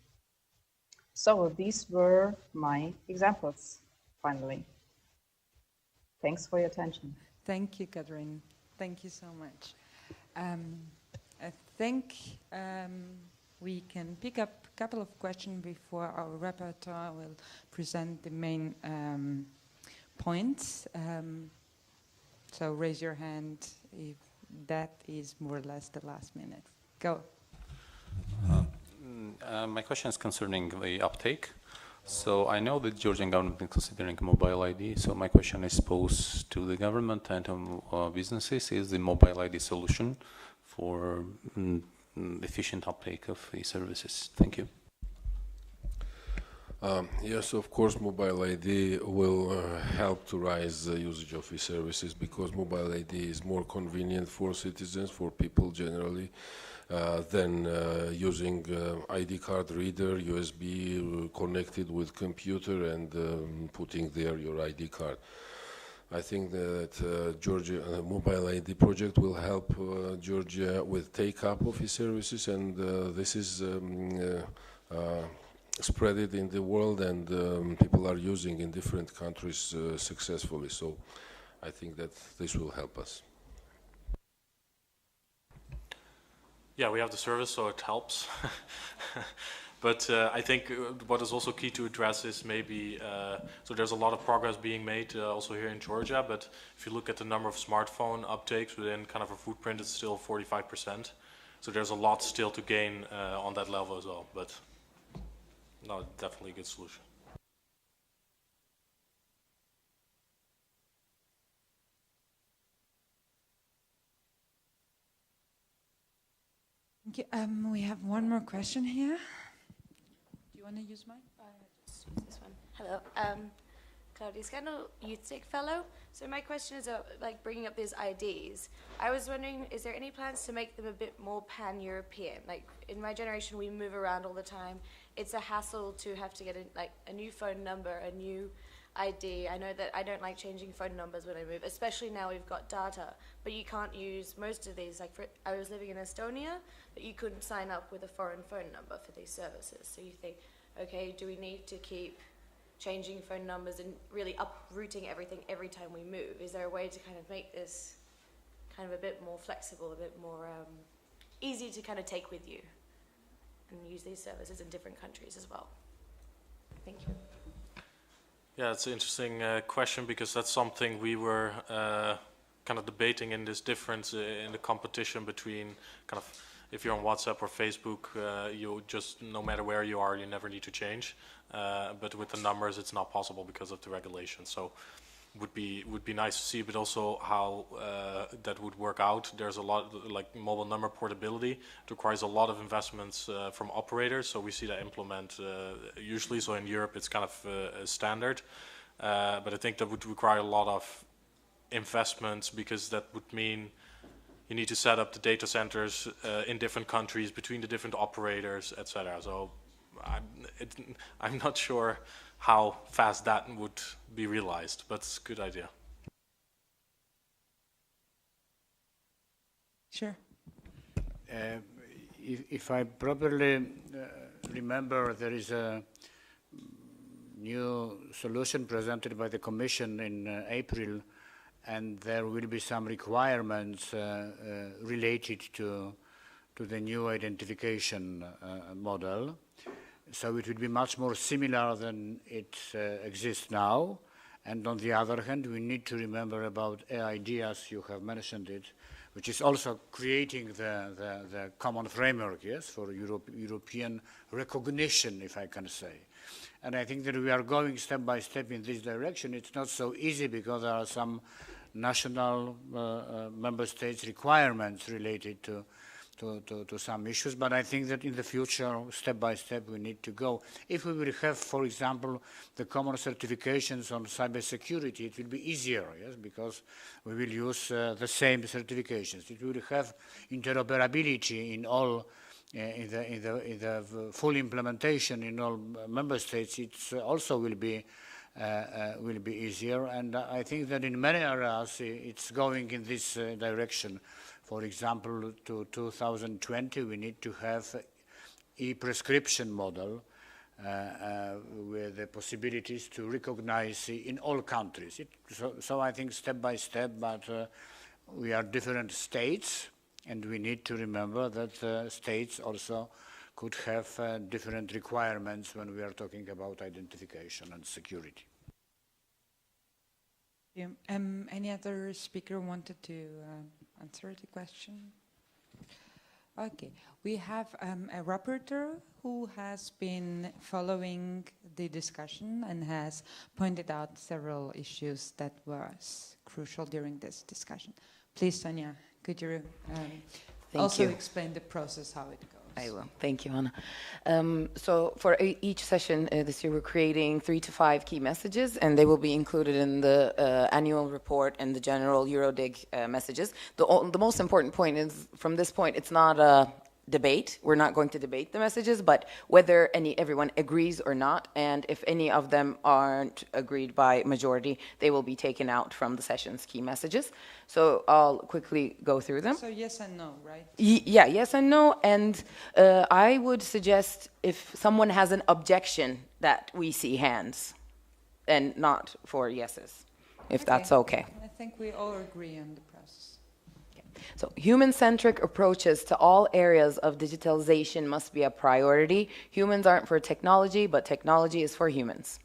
So these were my examples, finally. Thanks for your attention. Thank you, Catherine. Thank you so much. I think we can pick up a couple of questions before our rapporteur will present the main points. So raise your hand if that is more or less the last minute. Go. My question is concerning the uptake. So I know that Georgian government is considering mobile ID. So my question is posed to the government and to businesses: is the mobile ID solution for efficient uptake of the services? Thank you. Yes, of course, mobile ID will help to rise the usage of e-services, because mobile ID is more convenient for citizens, for people generally, than using ID card reader, USB connected with computer and putting there your ID card. I think that Georgia mobile ID project will help Georgia with take-up of e-services, and this is spread it in the world, and people are using in different countries successfully. So I think that this will help us. Yeah, we have the service, so it helps. But I think what is also key to address is maybe, so there's a lot of progress being made also here in Georgia, but if you look at the number of smartphone uptakes within kind of a footprint, it's still 45%. So there's a lot still to gain on that level as well, but no, definitely a good solution. Thank you. We have one more question here. Do you want to use mine? Just use this one. Hello, Claudia Scandal, EuroDiG fellow. So my question is like bringing up these IDs. I was wondering, is there any plans to make them a bit more pan-European? Like in my generation, we move around all the time. It's a hassle to have to get a new phone number, a new ID. I know that I don't like changing phone numbers when I move, especially now we've got data, but you can't use most of these. Like I was living in Estonia, but you couldn't sign up with a foreign phone number for these services. So you think, okay, do we need to keep changing phone numbers and really uprooting everything every time we move? Is there a way to kind of make this kind of a bit more flexible, a bit more easy to kind of take with you and use these services in different countries as well? Thank you. Yeah, it's an interesting question, because that's something we were kind of debating in this difference in the competition between kind of, if you're on WhatsApp or Facebook, you just, no matter where you are, you never need to change. But with the numbers, it's not possible because of the regulation. So would be nice to see, but also how that would work out. There's a lot, like mobile number portability. It requires a lot of investments from operators. So we see that implement usually. So in Europe, it's kind of a standard. But I think that would require a lot of investments, because that would mean you need to set up the data centers in different countries between the different operators, etc. So I'm not sure how fast that would be realized, but it's a good idea. Sure. If I properly remember, there is a new solution presented by the Commission in April, and there will be some requirements related to the new identification model. So it will be much more similar than it exists now. And on the other hand, we need to remember about EID, as you have mentioned it, which is also creating the common framework, yes, for European recognition, if I can say. And I think that we are going step by step in this direction. It's not so easy because there are some national member states requirements related to some issues, but I think that in the future, step by step, we need to go. If we will have, for example, the common certifications on cybersecurity, it will be easier, yes, because we will use the same certifications. It will have interoperability in all, in the full implementation in all member states. It also will be easier, and I think that in many areas it's going in this direction. For example, to 2020, we need to have e-prescription model with the possibilities to recognize in all countries. So I think step by step, but we are different states, and we need to remember that states also could have different requirements when we are talking about identification and security. Yeah. Any other speaker wanted to answer the question? Okay, we have a rapporteur who has been following the discussion and has pointed out several issues that was crucial during this discussion. Please, Sonia, could you also explain the process, how it goes? I will. Thank you, Anna. So for each session this year, we're creating 3 to 5 key messages, and they will be included in the annual report and the general EuroDiG messages. The most important point is, from this point, it's not a debate. We're not going to debate the messages, but whether everyone agrees or not, and if any of them aren't agreed by majority, they will be taken out from the session's key messages. So I'll quickly go through them. So yes and no, right? Yeah, yes and no. And I would suggest, if someone has an objection, that we see hands and not for yeses, if that's okay. I think we all agree on the process. So human-centric approaches to all areas of digitalization must be a priority. Humans aren't for technology, but technology is for humans.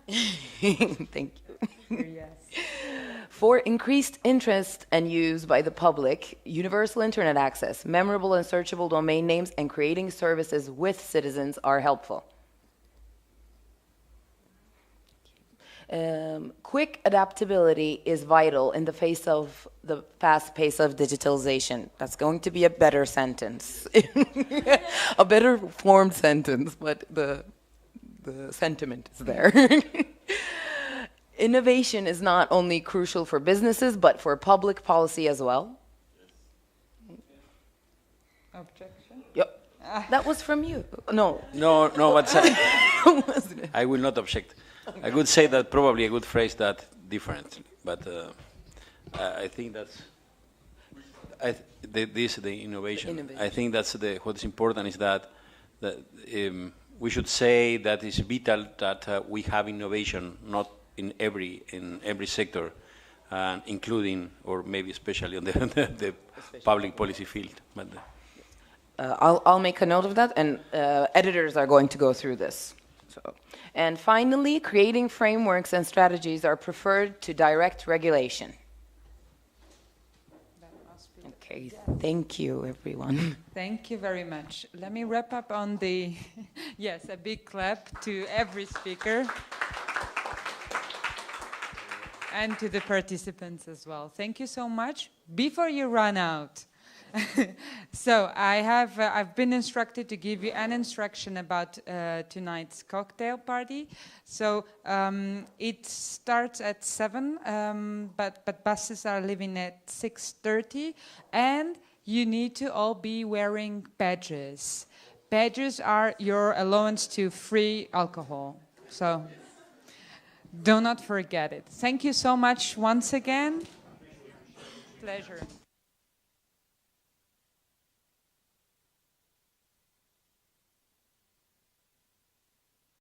Okay. Thank you. Yes. For increased interest and use by the public, universal internet access, memorable and searchable domain names, and creating services with citizens are helpful. Quick adaptability is vital in the face of the fast pace of digitalization. That's going to be a better sentence. A better formed sentence, but the sentiment is there. Innovation is not only crucial for businesses, but for public policy as well. Objection? Yep. That was from you. No. No, but I will not object. I would say that probably I would phrase that differently, but I think that's the innovation. I think that's what is important is that we should say that it's vital that we have innovation, not in every sector, including or maybe especially on the public policy field. But I'll make a note of that, and editors are going to go through this. So. And finally, creating frameworks and strategies are preferred to direct regulation. Okay, thank you, everyone. Thank you very much. Let me wrap up on the, yes, a big clap to every speaker and to the participants as well. Thank you so much. Before you run out, so I've been instructed to give you an instruction about tonight's cocktail party. So it starts at 7, but buses are leaving at 6:30, and you need to all be wearing badges. Badges are your allowance to free alcohol. So do not forget it. Thank you so much once again. pleasure.